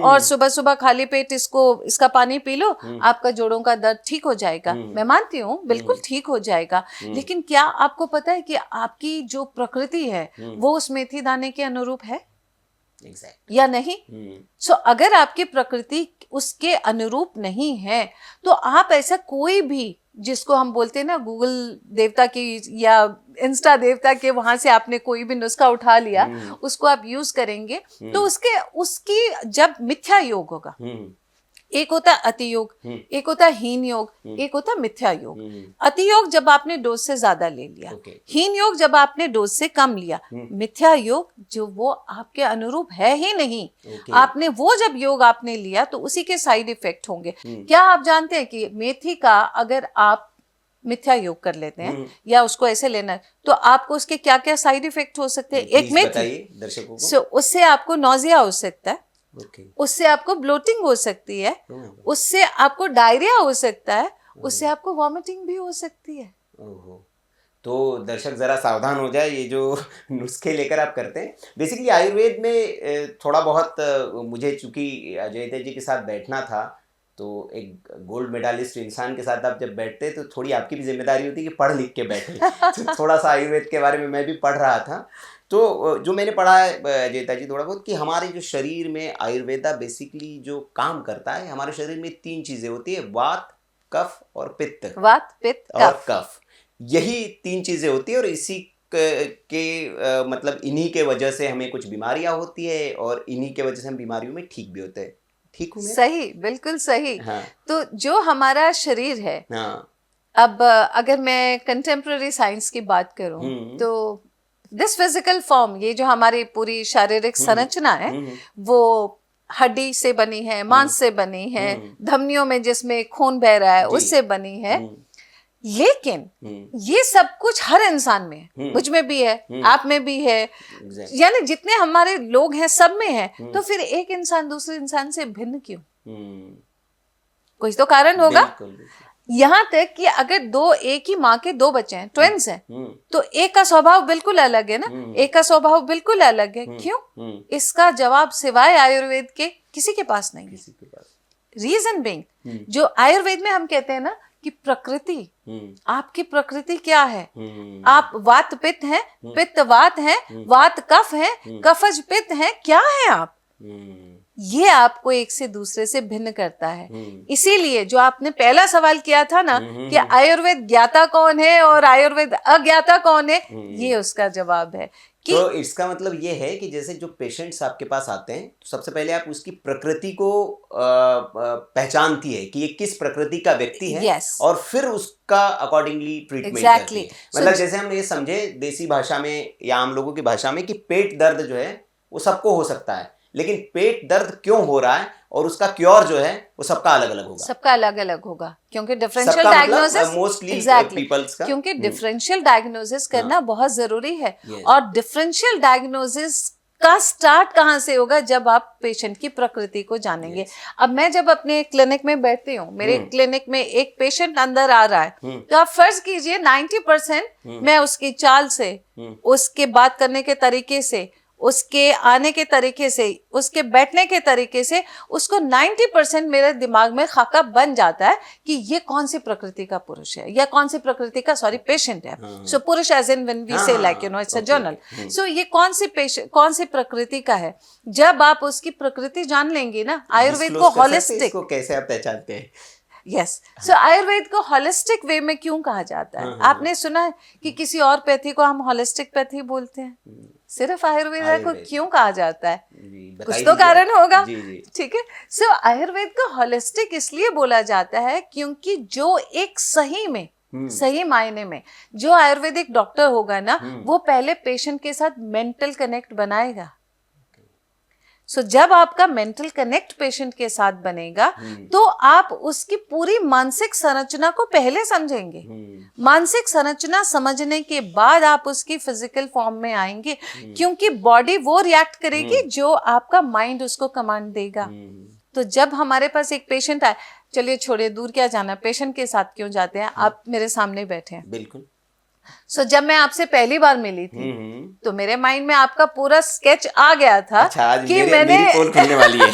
और सुबह सुबह खाली पेट इसका पानी पी लो, आपका जोड़ों का दर्द ठीक हो जाएगा। मैं मानती हूँ बिल्कुल ठीक हो जाएगा, लेकिन क्या आपको पता है कि आपकी जो प्रकृति है वो उस मेथी दाने के अनुरूप है या नहीं? सो अगर आपकी प्रकृति उसके अनुरूप नहीं है, तो आप ऐसा कोई भी जिसको हम बोलते हैं ना गूगल देवता की या इंस्टा देवता के, वहां से आपने कोई भी नुस्खा उठा लिया, उसको आप यूज करेंगे तो उसकी जब मिथ्या योग होगा, एक होता है अति योग, एक होता है हीन योग, एक होता है मिथ्या योग। अति योग जब आपने डोज से ज्यादा ले लिया, हीन योग जब आपने डोज से कम लिया, मिथ्या योग जो वो आपके अनुरूप है ही नहीं, आपने वो जब योग आपने लिया तो उसी के साइड इफेक्ट होंगे। क्या आप जानते हैं कि मेथी का अगर आप मिथ्या योग कर लेते हैं या उसको ऐसे लेना है तो आपको उसके क्या क्या साइड इफेक्ट हो सकते हैं? एक मेथी, दर्शकों को। उससे आपको नौजिया हो सकता है, उससे आपको ब्लोटिंग हो सकती है, उससे आपको डायरिया हो सकता है, उससे आपको वॉमिटिंग भी हो सकती है। तो दर्शक जरा सावधान हो जाए, ये जो नुस्खे लेकर आप करते हैं। बेसिकली आयुर्वेद में थोड़ा बहुत मुझे, चूंकि अजय जी के साथ बैठना था, तो एक गोल्ड मेडलिस्ट इंसान के साथ आप जब बैठते तो थोड़ी आपकी भी जिम्मेदारी होती है कि पढ़ लिख के बैठे। तो थोड़ा सा आयुर्वेद के बारे में मैं भी पढ़ रहा था, तो जो मैंने पढ़ा है अजय जी थोड़ा बहुत, कि हमारे जो शरीर में आयुर्वेदा बेसिकली जो काम करता है, हमारे शरीर में 3 चीज़ें होती है, वात, कफ और पित्त। वात, पित्त और कफ, यही 3 चीज़ें होती है। और इसी मतलब इन्हीं के वजह से हमें कुछ बीमारियां होती है और इन्हीं के वजह से हम बीमारियों में ठीक भी होते हैं। ठीक हूँ मैं? सही, बिल्कुल सही। हाँ। तो जो हमारा शरीर है, हाँ। अब अगर मैं कंटेम्प्ररी साइंस की बात करूं तो दिस फिजिकल फॉर्म, ये जो हमारी पूरी शारीरिक संरचना है वो हड्डी से बनी है, मांस से बनी है, धमनियों में जिसमें खून बह रहा है उससे बनी है। लेकिन ये सब कुछ हर इंसान में है, मुझ में भी है, आप में भी है, यानी जितने हमारे लोग हैं सब में है। तो फिर एक इंसान दूसरे इंसान से भिन्न क्यों? कुछ तो कारण होगा। यहाँ तक कि अगर एक ही माँ के 2 बच्चे हैं, ट्विन्स हैं, तो एक का स्वभाव बिल्कुल अलग है ना, एक का स्वभाव बिल्कुल अलग है। क्यों? इसका जवाब सिवाय आयुर्वेद के किसी के पास नहीं है। रीजन बीइंग, जो आयुर्वेद में हम कहते हैं ना कि प्रकृति, आपकी प्रकृति क्या है? आप वात पित्त हैं, पित्त वात हैं, वात कफ हैं, कफज पित्त हैं, क्या है आप? ये आपको एक से दूसरे से भिन्न करता है। इसीलिए जो आपने पहला सवाल किया था ना कि आयुर्वेद ज्ञाता कौन है और आयुर्वेद अज्ञाता कौन है, ये उसका जवाब है। तो इसका मतलब ये है कि जैसे जो पेशेंट्स आपके पास आते हैं, तो सबसे पहले आप उसकी प्रकृति को पहचानती है कि ये किस प्रकृति का व्यक्ति है। yes. और फिर उसका अकॉर्डिंगली ट्रीटमेंट करती है। मतलब जैसे हम ये समझे देसी भाषा में या आम लोगों की भाषा में कि पेट दर्द जो है वो सबको हो सकता है, लेकिन पेट दर्द क्यों हो रहा है और उसका क्योर जो है वो सबका अलग अलग होगा। सबका अलग अलग होगा, क्योंकि डिफरेंशियल डायग्नोसिस, मोस्टली पीपल्स का, क्योंकि डिफरेंशियल डायग्नोसिस करना बहुत जरूरी है। और डिफरेंशियल डायग्नोसिस का स्टार्ट कहाँ से होगा? जब आप पेशेंट की प्रकृति को जानेंगे। अब मैं जब अपने क्लिनिक में बैठती हूँ, मेरे क्लिनिक में एक पेशेंट अंदर आ रहा है, तो आप फर्ज कीजिए 90% मैं उसकी चाल से, उसके बात करने के तरीके से, उसके आने के तरीके से, उसके बैठने के तरीके से उसको 90% मेरे दिमाग में खाका बन जाता है कि ये कौन सी प्रकृति का पुरुष है या कौन सी प्रकृति का पेशेंट है। सो पुरुष एज इन व्हेन वी से लाइक इट्स अ जनरल। सो ये कौन सी प्रकृति का है। जब आप उसकी प्रकृति जान लेंगे ना, आयुर्वेद को होलिस्टिक, कैसे आप पहचानते हैं? यस, सो आयुर्वेद को होलिस्टिक वे में क्यों कहा जाता है? आपने सुना है कि किसी और पैथी को हम होलिस्टिक पैथी बोलते हैं, सिर्फ आयुर्वेद को क्यों कहा जाता है? कुछ तो कारण होगा, ठीक है। सो आयुर्वेद को होलिस्टिक इसलिए बोला जाता है क्योंकि जो एक सही मायने में जो आयुर्वेदिक डॉक्टर होगा ना, वो पहले पेशेंट के साथ मेंटल कनेक्ट बनाएगा। सो जब आपका मेंटल कनेक्ट पेशेंट के साथ बनेगा तो आप उसकी पूरी मानसिक संरचना को पहले समझेंगे। मानसिक संरचना समझने के बाद आप उसकी फिजिकल फॉर्म में आएंगे, क्योंकि बॉडी वो रिएक्ट करेगी जो आपका माइंड उसको कमांड देगा। तो जब हमारे पास एक पेशेंट आए, चलिए छोड़िए दूर क्या जाना, पेशेंट के साथ क्यों जाते हैं, आप मेरे सामने बैठे हैं। बिल्कुल। सो जब मैं आपसे पहली बार मिली थी तो मेरे माइंड में आपका पूरा स्केच आ गया था। अच्छा, आज कि मेरी पोल खुलने वाली है।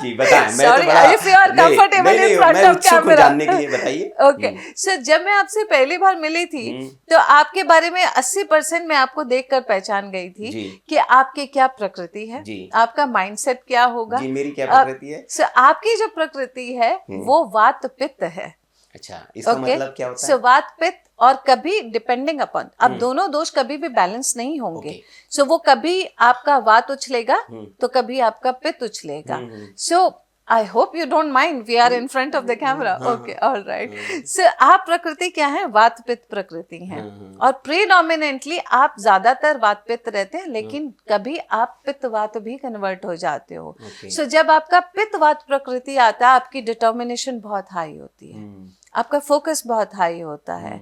जी बताएं। मैं Sorry, तो बड़ा if you are comfortable in front of camera. जानने के लिए बताइए। ओके, सो जब मैं आपसे पहली बार मिली थी तो आपके बारे में 80% मैं आपको देखकर पहचान गई थी कि आपकी क्या प्रकृति है, आपका माइंडसेट क्या होगा। जी, मेरी क्या प्रकृति है? सो आपकी जो प्रकृति है वो वात पित्त है। अच्छा, इसका मतलब क्या होता है? सो वात पित्त, और कभी डिपेंडिंग अपॉन, अब दोनों दोष कभी भी बैलेंस नहीं होंगे। सो वो कभी आपका वात उछलेगा तो कभी आपका पित्त उछलेगा। So I hope you don't mind, we are in front of the camera. Okay, all right. So आप प्रकृति क्या है? वात पित्त प्रकृति है, और प्रीडोमिनेंटली आप ज्यादातर वात पित्त रहते हैं, लेकिन कभी आप पित्त वात भी कन्वर्ट हो जाते हो। सो जब आपका पित्त वात प्रकृति आता है, आपकी डिटर्मिनेशन बहुत हाई होती है, आपका फोकस बहुत हाई होता है,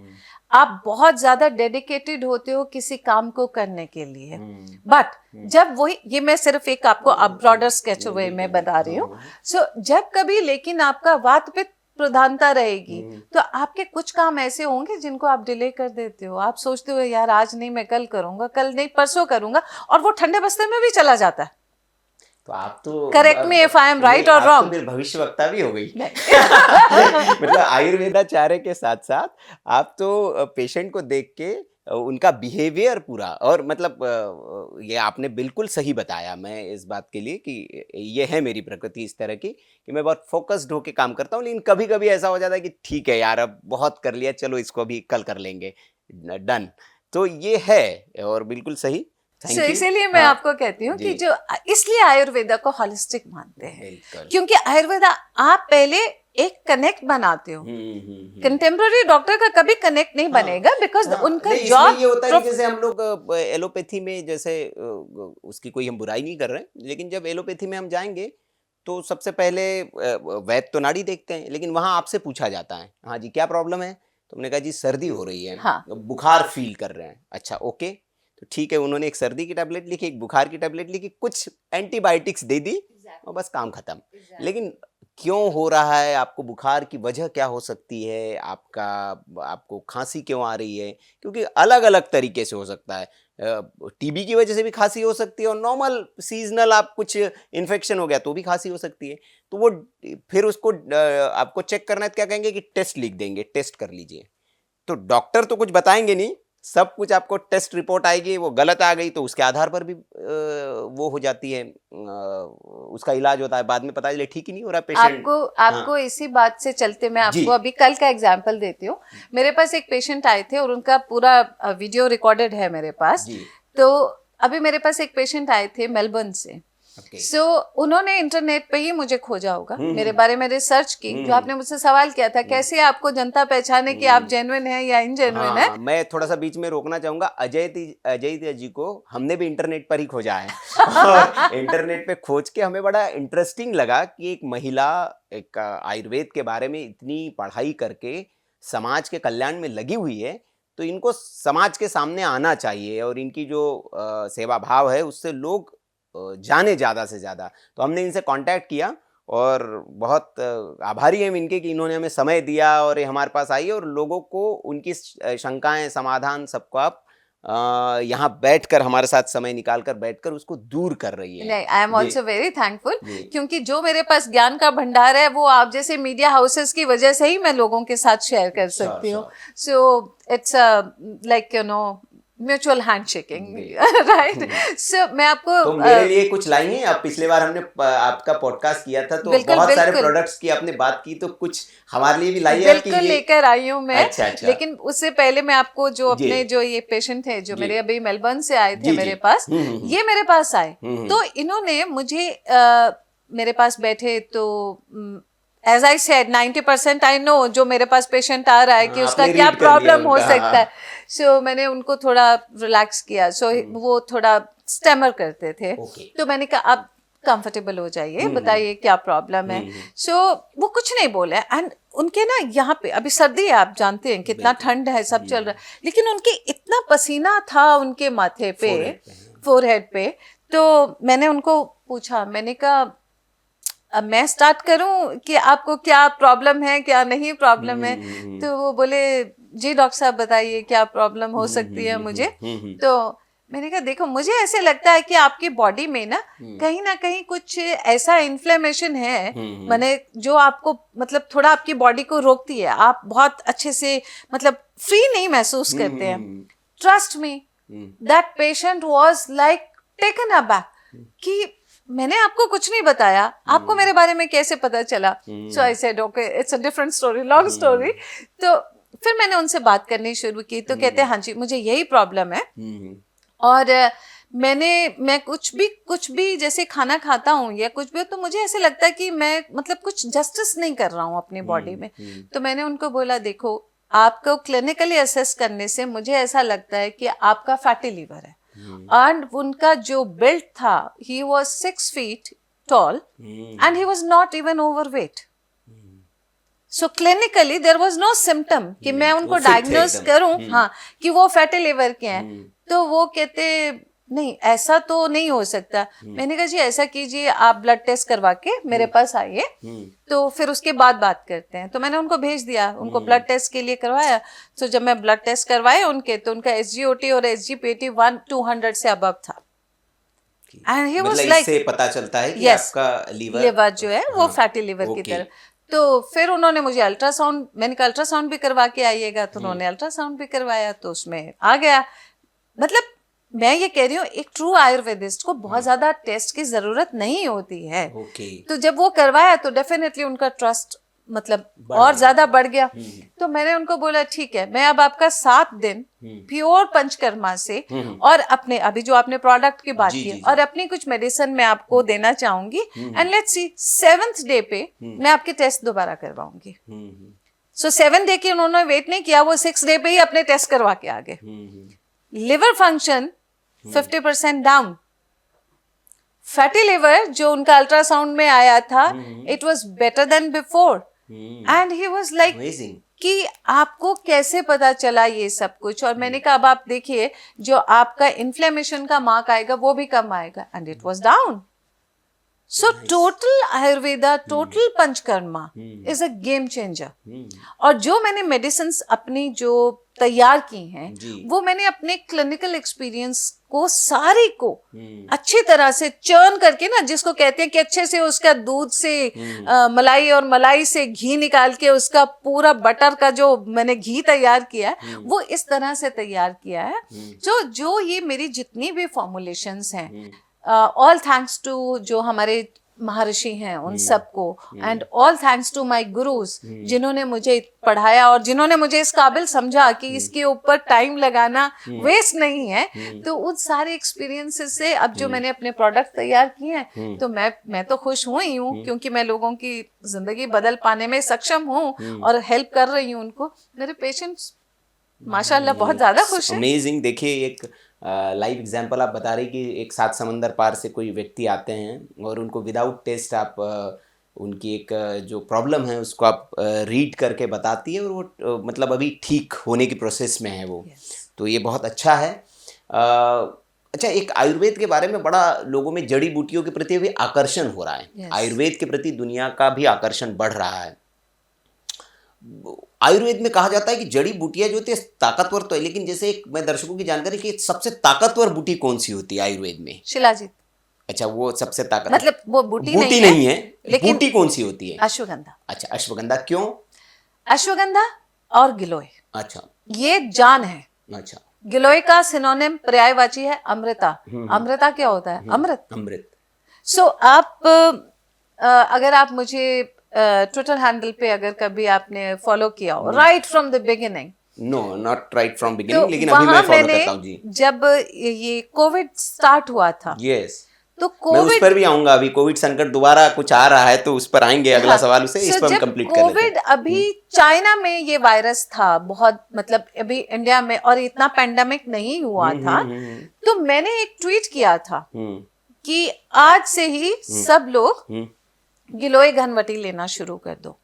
आप बहुत ज्यादा डेडिकेटेड होते हो किसी काम को करने के लिए। बट जब वही, ये मैं सिर्फ एक आपको ब्रॉडर स्केच वे में बता रही हूँ। सो जब कभी लेकिन आपका वात पित्त प्रधानता रहेगी, तो आपके कुछ काम ऐसे होंगे जिनको आप डिले कर देते हो। आप सोचते हो यार आज नहीं, मैं कल करूंगा, कल नहीं परसों करूंगा, और वो ठंडे बस्ते में भी चला जाता है। तो आप तो correct me if I am right और रॉन्ग। तो भविष्यवक्ता भी हो गई। मतलब आयुर्वेदाचार्य के साथ साथ आप तो पेशेंट को देख के उनका बिहेवियर पूरा, और मतलब ये आपने बिल्कुल सही बताया। मैं इस बात के लिए कि ये है मेरी प्रकृति इस तरह की कि मैं बहुत फोकस्ड होके काम करता हूँ, लेकिन कभी कभी ऐसा हो जाता है कि ठीक है यार अब बहुत कर लिया, चलो इसको अभी कल कर लेंगे, डन। तो ये है, और बिल्कुल सही। So, इसीलिए मैं आपको कहती हूँ कि जो, इसलिए आयुर्वेदा को होलिस्टिक मानते हैं, क्योंकि आयुर्वेदा आप पहले एक कनेक्ट बनाते हो। कंटेम्पररी डॉक्टर का कभी कनेक्ट नहीं बनेगा, बिकॉज उनका जॉब ये होता है कि जैसे हम लोग एलोपैथी में, जैसे उसकी कोई हम बुराई नहीं कर रहे हैं, लेकिन जब एलोपैथी में हम जाएंगे तो सबसे पहले वैद्य तो नाड़ी देखते हैं, लेकिन वहां आपसे पूछा जाता है, हाँ जी क्या प्रॉब्लम है? तो हमने कहा जी सर्दी हो रही है, हाँ। बुखार फील कर रहे हैं। अच्छा ओके, तो ठीक है, उन्होंने एक सर्दी की टैबलेट लिखी, एक बुखार की टैबलेट लिखी, कुछ एंटीबायोटिक्स दे दी, और बस काम खत्म। लेकिन क्यों हो रहा है, आपको बुखार की वजह क्या हो सकती है, आपको खांसी क्यों आ रही है? क्योंकि अलग अलग तरीके से हो सकता है। टीबी की वजह से भी खांसी हो सकती है, और नॉर्मल सीजनल आप कुछ इन्फेक्शन हो गया तो भी खांसी हो सकती है। तो वो फिर उसको आपको चेक करना है, क्या कहेंगे कि टेस्ट लिख देंगे, टेस्ट कर लीजिए। तो डॉक्टर तो कुछ बताएंगे नहीं, सब कुछ आपको टेस्ट रिपोर्ट आएगी, वो गलत आ गई तो उसके आधार पर भी वो हो जाती है, उसका इलाज होता है, बाद में पता चले ठीक ही नहीं हो रहा पेशेंट। आपको इसी बात से चलते मैं आपको अभी कल का एग्जांपल देती हूँ। मेरे पास एक पेशेंट आए थे और उनका पूरा वीडियो रिकॉर्डेड है मेरे पास। तो अभी मेरे पास एक पेशेंट आए थे मेलबर्न से। सो उन्होंने इंटरनेट पे ही मुझे खोजा होगा, मेरे बारे में रिसर्च की। जो आपने मुझसे सवाल किया था, कैसे आपको जनता पहचाने कि आप जेन्युइन है या इनजेन्युइन है। मैं थोड़ा सा बीच में रोकना चाहूंगा, अजय जी को हमने भी इंटरनेट पर ही खोजा है। और इंटरनेट पे खोज के हमें बड़ा इंटरेस्टिंग लगा कि एक महिला एक आयुर्वेद के बारे में इतनी पढ़ाई करके समाज के कल्याण में लगी हुई है, तो इनको समाज के सामने आना चाहिए, और इनकी जो सेवा भाव है उससे लोग जाने ज़्यादा से ज़्यादा। तो हमने इनसे कांटेक्ट किया, और बहुत आभारी हैं इनके कि इन्होंने हमें समय दिया और ये हमारे पास आई, और लोगों को उनकी शंकाएं, समाधान सबको आप यहाँ बैठकर हमारे साथ समय निकालकर बैठकर उसको दूर कर रही है। नहीं, I am also very thankful, क्योंकि जो मेरे पास ज्ञान का भंडार है वो आप जैसे मीडिया हाउसेस की वजह से ही मैं लोगों के साथ शेयर कर सकती हूँ। So it's like you know mutual handshaking, right. So मैं आपको तो मेरे लिए कुछ लाई हैं। आप पिछले बार हमने आपका पॉडकास्ट किया था तो बहुत सारे प्रोडक्ट्स की आपने बात की, तो कुछ हमारे लिए भी लाई है? बिल्कुल लेकर आई हूँ मैं। अच्छा। लेकिन उससे पहले मैं आपको जो अपने जो ये पेशेंट थे जो मेरे अभी मेलबर्न से आए थे मेरे पास, ये मेरे पास आए तो इन्होंने मुझे मेरे पास बैठे तो as I said 90% I know जो मेरे पास पेशेंट आ रहा है कि उसका क्या प्रॉब्लम हो सकता है। सो मैंने उनको थोड़ा रिलैक्स किया। सो वो थोड़ा स्टैमर करते थे, तो मैंने कहा आप कंफर्टेबल हो जाइए, बताइए क्या प्रॉब्लम है। सो वो कुछ नहीं बोले, एंड उनके ना यहाँ पे अभी सर्दी है, आप जानते हैं कितना ठंड है, सब चल रहा है, लेकिन उनके इतना पसीना था उनके माथे पे, फोरहेड पे। तो मैंने उनको पूछा, मैंने कहा अब मैं स्टार्ट करूं कि आपको क्या प्रॉब्लम है, क्या नहीं प्रॉब्लम है। तो वो बोले जी डॉक्टर साहब बताइए क्या प्रॉब्लम हो सकती है मुझे। तो मैंने कहा देखो मुझे ऐसे लगता है कि आपकी बॉडी में ना कहीं कुछ ऐसा इन्फ्लेमेशन है, मैंने जो आपको मतलब थोड़ा आपकी बॉडी को रोकती है, आप बहुत अच्छे से मतलब फ्री नहीं महसूस करते हैं। Trust me that patient was like taken aback कि मैंने आपको कुछ नहीं बताया, आपको मेरे बारे में कैसे पता चला? So I said okay, it's a different story, long story. तो फिर मैंने उनसे बात करनी शुरू की, तो कहते हैं हाँ जी मुझे यही प्रॉब्लम है, और मैं कुछ भी जैसे खाना खाता हूँ या कुछ भी, तो मुझे ऐसे लगता है कि मैं मतलब कुछ जस्टिस नहीं कर रहा हूँ अपनी बॉडी में। तो मैंने उनको बोला देखो, आपको क्लिनिकली असेस करने से मुझे ऐसा लगता है कि आपका फैटी लीवर है। एंड उनका जो बिल्ड था, he was 6 feet tall and he was not even overweight. So clinically there was no symptom कि मैं उनको डायग्नोज करूं हाँ कि वो फैटी लिवर के हैं। तो वो कहते नहीं ऐसा तो नहीं हो सकता। मैंने कहा जी ऐसा कीजिए, आप ब्लड टेस्ट करवा के मेरे पास आइए, तो फिर उसके बाद बात करते हैं। तो मैंने उनको भेज दिया, उनको ब्लड टेस्ट के लिए करवाया। तो जब मैं ब्लड टेस्ट करवाए उनके, तो उनका SGOT और SGPT 200 से अबव था। एंड ही वाज लाइक, इससे पता चलता है कि आपका लिवर जो है वो फैटी लिवर की तरफ। तो फिर उन्होंने मुझे अल्ट्रासाउंड, मैंने कहा अल्ट्रासाउंड भी करवा के आइएगा, तो उन्होंने अल्ट्रासाउंड भी करवाया, तो उसमें आ गया। मतलब मैं ये कह रही हूँ एक ट्रू आयुर्वेदिस्ट को बहुत ज्यादा टेस्ट की जरूरत नहीं होती है। तो जब वो करवाया तो डेफिनेटली उनका ट्रस्ट मतलब और ज्यादा बढ़ गया। तो मैंने उनको बोला ठीक है, मैं अब आपका 7 दिन प्योर पंचकर्मा से और अपने अभी जो आपने प्रोडक्ट की बात की और अपनी कुछ मेडिसिन मैं आपको देना चाहूंगी, and let's see 7th day पे मैं आपके टेस्ट दोबारा करवाऊंगी। सो 7 डे की उन्होंने वेट नहीं किया, वो 6 डे पे ही अपने टेस्ट करवा के आ गए। Liver function 50% down, fatty liver जो उनका अल्ट्रासाउंड में आया था, it was better than before. And he was like कि आपको कैसे पता चला ये सब कुछ? और मैंने कहा अब आप देखिए, जो आपका इन्फ्लेमेशन का मार्क आएगा वो भी कम आएगा, and it was down. So total Ayurveda, total panchakarma is a game changer. और जो मैंने मेडिसिन अपनी जो तैयार की हैं, वो मैंने अपने क्लिनिकल एक्सपीरियंस को सारी को अच्छी तरह से चर्न करके ना, जिसको कहते हैं कि अच्छे से उसका दूध से मलाई और मलाई से घी निकाल के उसका पूरा बटर का जो मैंने घी तैयार किया है, वो इस तरह से तैयार किया है। जो ये मेरी जितनी भी फॉर्मुलेशंस हैं, ऑल थैंक्स टू जो हमारे महर्षि हैं उन सबको, and all thanks to my gurus जिन्होंने मुझे पढ़ाया और जिन्होंने मुझे इस काबिल समझा कि इसके ऊपर टाइम लगाना वेस्ट नहीं है। तो उन सारे एक्सपीरियंसेस से अब जो मैंने अपने प्रोडक्ट तैयार किए हैं, तो मैं तो खुश हुई ही हूँ, क्योंकि मैं लोगों की जिंदगी बदल पाने में सक्षम हूँ और हेल्प कर रही हूँ उनको। मेरे पेशेंट्स माशाल्लाह बहुत ज्यादा खुश हैं। अमेजिंग। देखिए एक लाइव एग्जांपल आप बता रही कि एक 7 समंदर पार से कोई व्यक्ति आते हैं और उनको विदाउट टेस्ट आप उनकी एक जो प्रॉब्लम है उसको आप रीड करके बताती है, और वो मतलब अभी ठीक होने की प्रोसेस में है वो। तो ये बहुत अच्छा है। अच्छा, एक आयुर्वेद के बारे में बड़ा लोगों में जड़ी बूटियों के प्रति अभी आकर्षण हो रहा है। आयुर्वेद के प्रति दुनिया का भी आकर्षण बढ़ रहा है। आयुर्वेद में कहा जाता है कि जड़ी बूटियां जो होती है ताकतवर तो है, लेकिन जैसे एक मैं दर्शकों की जानकारी कि सबसे ताकतवर बूटी कौन सी होती है आयुर्वेद में? शिलाजीत। अच्छा, वो सबसे ताकत मतलब वो बूटी नहीं है, लेकिन बूटी कौन सी होती है? अश्वगंधा। अच्छा, अश्वगंधा। क्यों? अश्वगंधा और गिलोय। अच्छा, ये जान है। अच्छा, गिलोय का सिनोनिम पर्यायवाची है अमृता। अमृता क्या होता है? अमृत। सो आप अगर आप मुझे ट्विटर हैंडल पे अगर कभी आपने फॉलो किया हो right from the beginning, no not right from beginning, लेकिन अभी मैं फॉलो करता हूं जी। जब ये कोविड स्टार्ट हुआ था, यस, तो मैं उस पर भी आऊंगा। अभी कोविड संकट दोबारा कुछ आ रहा है, तो उस पर आएंगे। अगला सवाल उसे इस पर हम कंप्लीट कर लेते हैं। कोविड अभी चाइना में ये वायरस था बहुत, मतलब अभी इंडिया में और इतना पेंडेमिक नहीं हुआ था। तो मैंने एक ट्वीट किया था कि आज से ही सब लोग गिलोय घनवटी लेना शुरू कर दो।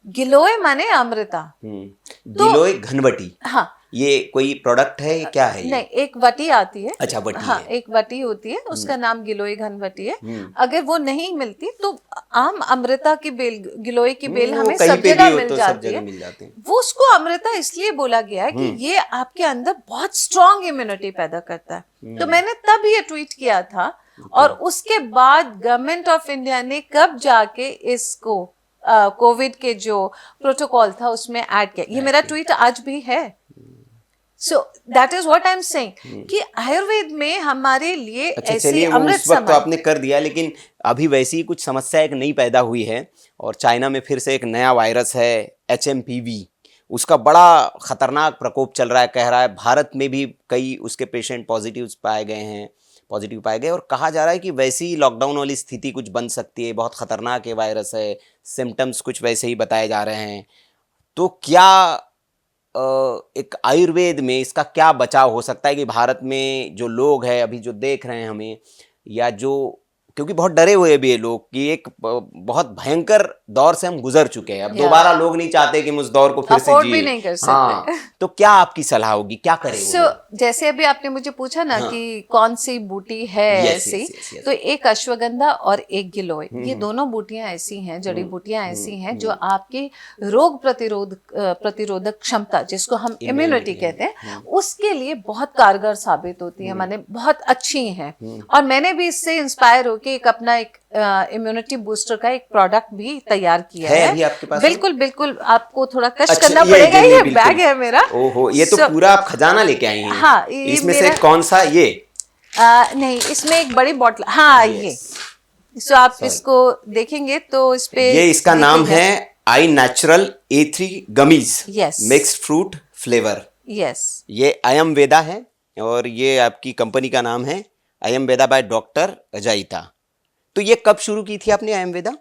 गिलोय माने अमृता। गिलोय घनवटी, हाँ, ये कोई प्रोडक्ट है क्या है? नहीं, एक वटी आती है। अच्छा, वटी हाँ, है। एक वटी होती है, उसका नाम गिलोय घनवटी है। अगर वो नहीं मिलती तो आम अमृता की बेल, गिलोय की बेल हमें सब जगह मिल जाती है। वो उसको अमृता इसलिए बोला गया है कि ये आपके अंदर बहुत स्ट्रॉन्ग इम्यूनिटी पैदा करता है। तो मैंने तब ये ट्वीट किया था, और उसके बाद गवर्नमेंट ऑफ इंडिया ने कब जाके इसको कोविड के जो प्रोटोकॉल था उसमें ऐड किया। ये मेरा ट्वीट आज भी है। So that is what I am saying कि आयुर्वेद में हमारे लिए अच्छा ऐसी चलिए, वो अमृत उस वक्त तो समान। आपने कर दिया, लेकिन अभी वैसी ही कुछ समस्या एक नई पैदा हुई है और चाइना में फिर से एक नया वायरस है HMPV। उसका बड़ा खतरनाक प्रकोप चल रहा है, कह रहा है भारत में भी कई उसके पेशेंट पॉजिटिव पाए गए और कहा जा रहा है कि वैसी लॉकडाउन वाली स्थिति कुछ बन सकती है। बहुत खतरनाक है वायरस है, सिम्टम्स कुछ वैसे ही बताए जा रहे हैं। तो क्या एक आयुर्वेद में इसका क्या बचाव हो सकता है कि भारत में जो लोग हैं अभी जो देख रहे हैं हमें, या जो, क्योंकि बहुत डरे हुए भी ये लोग कि एक बहुत भयंकर दौर से हम गुजर चुके हैं, अब Yeah. दोबारा लोग नहीं चाहते कि हम उस दौर को फिर से Afford भी जिए। नहीं कर सकते। हाँ, तो क्या आपकी सलाह होगी, क्या करें वो सो लोग? जैसे अभी आपने मुझे पूछा ना हाँ। कि कौन सी बूटी है Yes, ऐसी, yes, yes, yes. तो एक अश्वगंधा और एक गिलोय, ये दोनों बूटियां ऐसी हैं, जड़ी बूटियां ऐसी हैं जो आपकी रोग प्रतिरोधक क्षमता, जिसको हम इम्यूनिटी कहते हैं, उसके लिए बहुत कारगर साबित होती है, माने बहुत अच्छी हैं। और मैंने भी इससे इंस्पायर होकर एक अपना एक इम्यूनिटी बूस्टर का एक प्रोडक्ट भी तैयार किया है है। अभी आपके पास? बिल्कुल बिल्कुल, आपको थोड़ा कष्ट अच्छा, करना पड़ेगा, ये बिल्कुल। बैग है मेरा। ओहो, ये तो So, पूरा आप खजाना लेके आई हैं। हाँ, ये इसमें से मेरा- कौन सा ये? नहीं, इसमें एक बड़ी बॉटल, हाँ Yes. ये। सो आप इसको देखेंगे तो इस पे ये इसका नाम लिखेगा- है I natural A3 gummies, Yes. Mixed fruit flavour. Yes, ये अयम वेदा है और ये आपकी कंपनी का नाम है अयम वेदा बाय डॉक्टर अजयिता। तो ये कब शुरू की थी आपने अयम वेदा?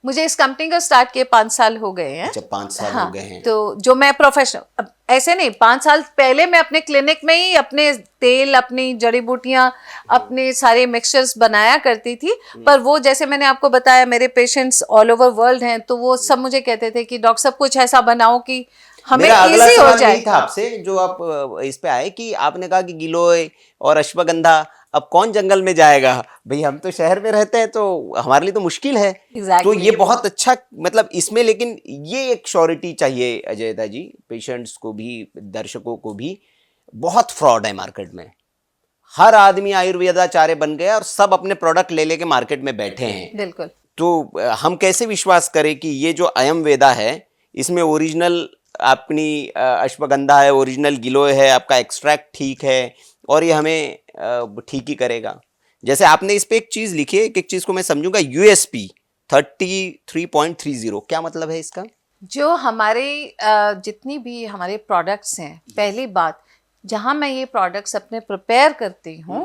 मुझे इस कंपनी को स्टार्ट किए 5 साल हो गए हैं। अच्छा, 5 साल हाँ, हो गए हैं। तो जो मैं प्रोफेशनल, अब ऐसे नहीं, 5 साल पहले मैं अपने क्लिनिक में ही अपने तेल, अपनी जड़ी बूटियां, अपने सारे मिक्सचर्स बनाया करती थी। पर वो, जैसे मैंने आपको बताया, मेरे पेशेंट्स ऑल ओवर वर्ल्ड हैं, तो वो सब मुझे कहते थे कि डॉक्टर साहब कुछ ऐसा बनाओ कि हमें मेरा अगला इजी हो सवाल जाए। यही था आपसे, जो आप इस पे आए कि आपने कहा कि गिलोय और अश्वगंधा, अब कौन जंगल में जाएगा भाई, हम तो शहर में रहते हैं तो हमारे लिए तो मुश्किल है। Exactly. तो ये बहुत अच्छा, मतलब इसमें, लेकिन ये एक श्योरिटी चाहिए अजयता जी, पेशेंट्स को भी, दर्शकों को भी। बहुत फ्रॉड है मार्केट में, हर आदमी आयुर्वेदाचार्य बन गया और सब अपने प्रोडक्ट ले लेके मार्केट में बैठे हैं। बिल्कुल। तो हम कैसे विश्वास करें कि ये जो अयम वेदा है, इसमें ओरिजिनल अपनी अश्वगंधा है, ओरिजिनल गिलोय है, आपका एक्सट्रैक्ट ठीक है और ये हमें ठीक ही करेगा? जैसे आपने इस पे एक चीज लिखी है, एक चीज को मैं समझूंगा, USP 33.30, क्या मतलब है इसका? जो हमारे जितनी भी हमारे प्रोडक्ट्स हैं, पहली बात, जहां मैं ये प्रोडक्ट्स अपने प्रिपेयर करती हूँ,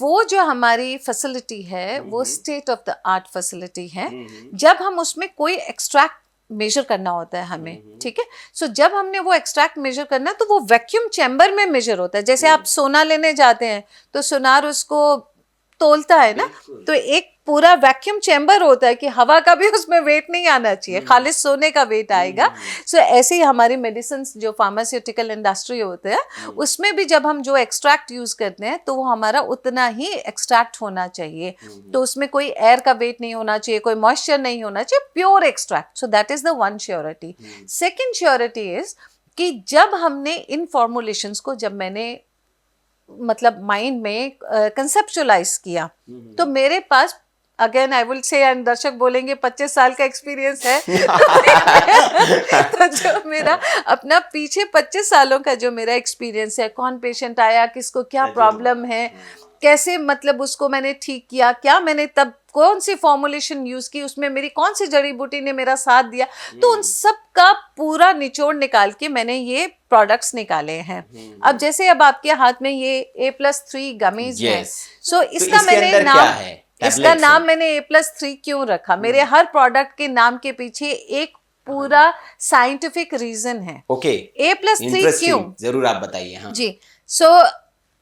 वो जो हमारी फैसिलिटी है वो state of the art facility है। जब हम उसमें कोई एक्सट्रैक्ट मेजर करना होता है हमें, ठीक है, सो जब हमने वो एक्सट्रैक्ट मेजर करना है तो वो वैक्यूम चैम्बर में मेजर होता है। जैसे आप सोना लेने जाते हैं तो सोनार उसको तोलता है ना, तो एक पूरा वैक्यूम चैम्बर होता है कि हवा का भी उसमें वेट नहीं आना चाहिए, खालिस सोने का वेट आएगा। सो ऐसे ही हमारी मेडिसिन, जो फार्मास्यूटिकल इंडस्ट्री होते हैं, उसमें भी जब हम जो एक्सट्रैक्ट यूज करते हैं तो वो हमारा उतना ही एक्सट्रैक्ट होना चाहिए। तो उसमें कोई एयर का वेट नहीं होना चाहिए, कोई मॉइस्चर नहीं होना चाहिए, pure extract. So that is the one surety. Second surety is कि जब हमने इन फॉर्मुलेशंस को, जब मैंने मतलब माइंड में कंसेप्चुअलाइज किया, तो मेरे पास, again I will say, and दर्शक बोलेंगे 25 साल का एक्सपीरियंस है तो जो मेरा अपना पीछे 25 सालों का जो मेरा एक्सपीरियंस है, कौन पेशेंट आया, किसको क्या प्रॉब्लम है, कैसे मतलब उसको मैंने ठीक किया, क्या मैंने तब कौन सी फॉर्मुलेशन यूज की, उसमें मेरी कौन सी जड़ी बूटी ने मेरा साथ दिया, तो उन सब का पूरा निचोड़ निकाल के मैंने ये प्रोडक्ट्स निकाले हैं। अब जैसे अब आपके हाथ में ये A+3 गमीज है, सो इसका मैंने नाम, इसका नाम मैंने A+3 क्यों रखा, मेरे हर प्रोडक्ट के नाम के पीछे एक पूरा साइंटिफिक रीजन है। ओके, A+3 क्यों, जरूर आप बताइए। हाँ जी, सो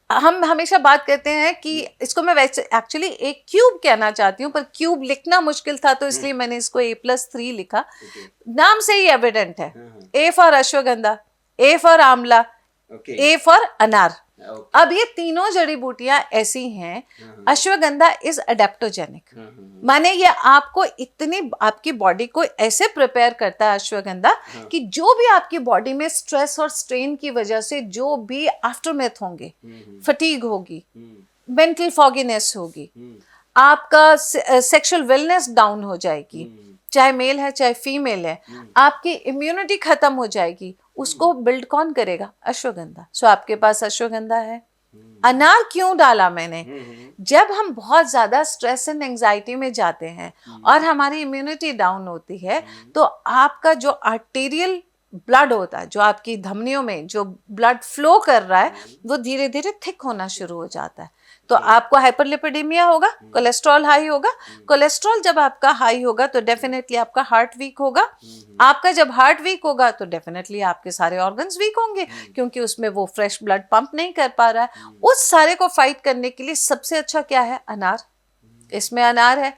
हम हमेशा बात करते हैं कि इसको मैं वैसे एक्चुअली एक क्यूब कहना चाहती हूँ, पर क्यूब लिखना मुश्किल था, तो इसलिए मैंने इसको A+3 लिखा। नाम से ही एविडेंट है, A for ashwagandha, A for आंवला, A फॉर अनार। अब ये तीनों जड़ी बूटियां ऐसी हैं, अश्वगंधा इज अडेप्टोजेनिक, माने ये आपको इतनी, आपकी बॉडी को ऐसे प्रिपेयर करता है अश्वगंधा कि जो भी आपकी बॉडी में स्ट्रेस और स्ट्रेन की वजह से जो भी आफ्टरमेथ होंगे, फटीग होगी, मेंटल फॉगीनेस होगी, आपका सेक्सुअल वेलनेस डाउन हो जाएगी, चाहे मेल है चाहे फीमेल है, आपकी इम्यूनिटी खत्म हो जाएगी। उसको बिल्ड कौन करेगा? अश्वगंधा। सो आपके पास अश्वगंधा है। अनार क्यों डाला मैंने? जब हम बहुत ज्यादा स्ट्रेस एंड एंजाइटी में जाते हैं और हमारी इम्यूनिटी डाउन होती है, तो आपका जो आर्टेरियल ब्लड होता है, जो आपकी धमनियों में जो ब्लड फ्लो कर रहा है, वो धीरे धीरे थिक होना शुरू हो जाता है। तो आपको हाइपरलिपिडेमिया होगा, कोलेस्ट्रॉल हाई होगा। कोलेस्ट्रॉल जब आपका हाई होगा तो डेफिनेटली आपका हार्ट वीक होगा। आपका जब हार्ट वीक होगा तो डेफिनेटली आपके सारे ऑर्गन्स वीक होंगे, क्योंकि उसमें वो फ्रेश ब्लड पंप नहीं कर पा रहा है। उस सारे को फाइट करने के लिए सबसे अच्छा क्या है? अनार। इसमें अनार है।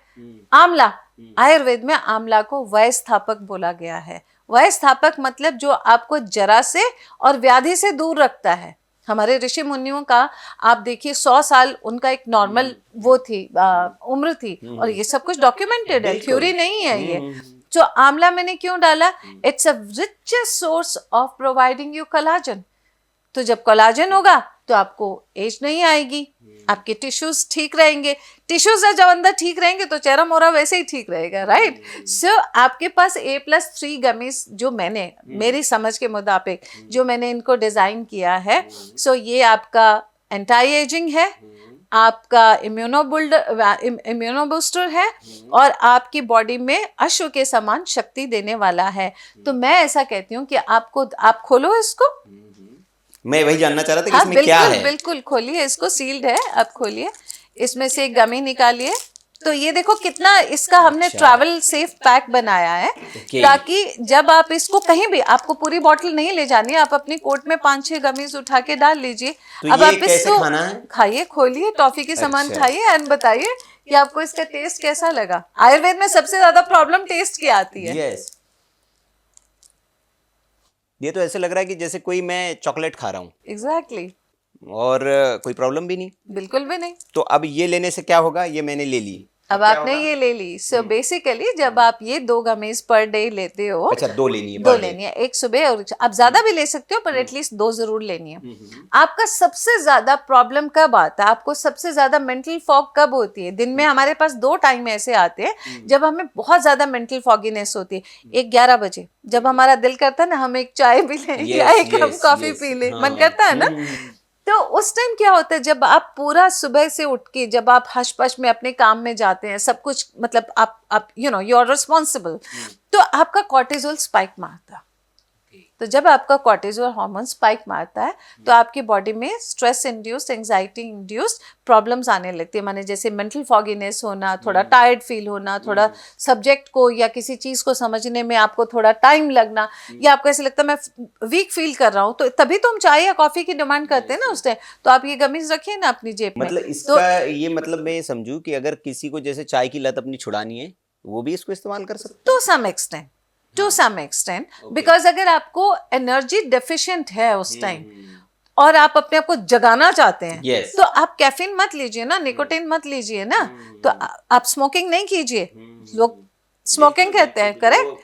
आंवला, आयुर्वेद में आंवला को वयस्थापक बोला गया है। वयस्थापक मतलब जो आपको जरा से और व्याधि से दूर रखता है। हमारे ऋषि मुनियों का आप देखिए 100 साल उनका एक नॉर्मल वो थी उम्र थी, और ये सब कुछ डॉक्यूमेंटेड है, थ्योरी नहीं है ये। तो आंवला मैंने क्यों डाला? It's a richest source of providing you collagen. तो जब कोलाजन होगा तो आपको एज नहीं आएगी, आपके टिश्यूज ठीक रहेंगे। टिश्यूज जब अंदर ठीक रहेंगे तो चेहरा मोहरा वैसे ही ठीक रहेगा, राइट? सो आपके पास A+3 गमीज जो मैंने मेरी समझ के मुताबिक जो मैंने इनको डिजाइन किया है, सो ये आपका एंटी एजिंग है, आपका इम्यूनो बूस्टर है, और आपकी बॉडी में अश्व के समान शक्ति देने वाला है। तो मैं ऐसा कहती हूँ कि आप खोलो इसको। मैं वही जानना चाह रहा था कि हाँ, इसमें क्या है। बिल्कुल खोलिए इसको, सील्ड है, आप खोलिए, इसमें से एक गमी निकालिए। तो ये देखो कितना इसका हमने ट्रैवल सेफ पैक बनाया है, ताकि जब आप इसको कहीं भी, आपको पूरी बोतल नहीं ले जानी है, आप अपनी कोट में 5-6 गमीज उठा के डाल लीजिए। तो अब ये आप कैसे इसको खाना है? खाइए, खोलिए, टॉफी के समान खाइए एंड बताइए कि आपको इसका टेस्ट कैसा लगा। आयुर्वेद में सबसे ज्यादा प्रॉब्लम टेस्ट की आती है। यस, ये तो ऐसे लग रहा है कि जैसे कोई मैं चॉकलेट खा रहा हूँ। एग्जैक्टली। और कोई प्रॉब्लम भी नहीं। बिल्कुल भी नहीं। तो अब ये लेने से क्या होगा? ये मैंने ले ली, अब आपने ये ले ली। सो बेसिकली जब आप ये 2 गमीज पर डे लेते हो, अच्छा 2 लेनी है, 2 लेनी है, एक सुबह और आप ज्यादा भी ले सकते हो, पर एटलीस्ट 2 जरूर लेनी है। आपका सबसे ज्यादा प्रॉब्लम कब आता है? आपको सबसे ज्यादा मेंटल फॉग कब होती है? दिन में हमारे पास 2 टाइम ऐसे आते हैं जब हमें बहुत ज्यादा मेंटल फॉगीनेस होती है। एक 11 बजे जब हमारा दिल करता है ना हम एक चाय पी लें या एक कप कॉफी पी लें, मन करता है ना। तो उस टाइम क्या होता है, जब आप पूरा सुबह से उठ के जब आप हश-पश में अपने काम में जाते हैं, सब कुछ मतलब आप यू आर रिस्पॉन्सिबल, तो आपका कॉर्टिसोल स्पाइक मारता है। तो जब आपका कॉर्टिसोल हार्मोन स्पाइक मारता है तो आपकी बॉडी में stress induced, anxiety induced problems आने लगती है। माने जैसे मेंटल फॉगीनेस होना, थोड़ा टायर्ड फील होना, थोड़ा सब्जेक्ट को या किसी चीज को समझने में आपको थोड़ा टाइम लगना, या आपको ऐसे लगता है मैं वीक फील कर रहा हूँ, तो तभी तो हम चाय या कॉफी की डिमांड करते हैं ना उस टाइम। तो आप ये गमीज रखिए ना अपनी जेब में। मतलब इसका ये मतलब मैं समझूं कि अगर किसी को जैसे चाय की लत अपनी छुड़ानी है, वो भी इसको इस्तेमाल कर सकते हैं टू सम एक्सटेंट, बिकॉज अगर आपको एनर्जी डेफिशिएंट है उस टाइम और आप अपने आप को जगाना चाहते हैं, Yes. तो आप कैफीन मत लीजिए ना, निकोटीन मत लीजिए ना, तो आप स्मोकिंग नहीं कीजिए। लोग स्मोकिंग करते हैं, करेक्ट,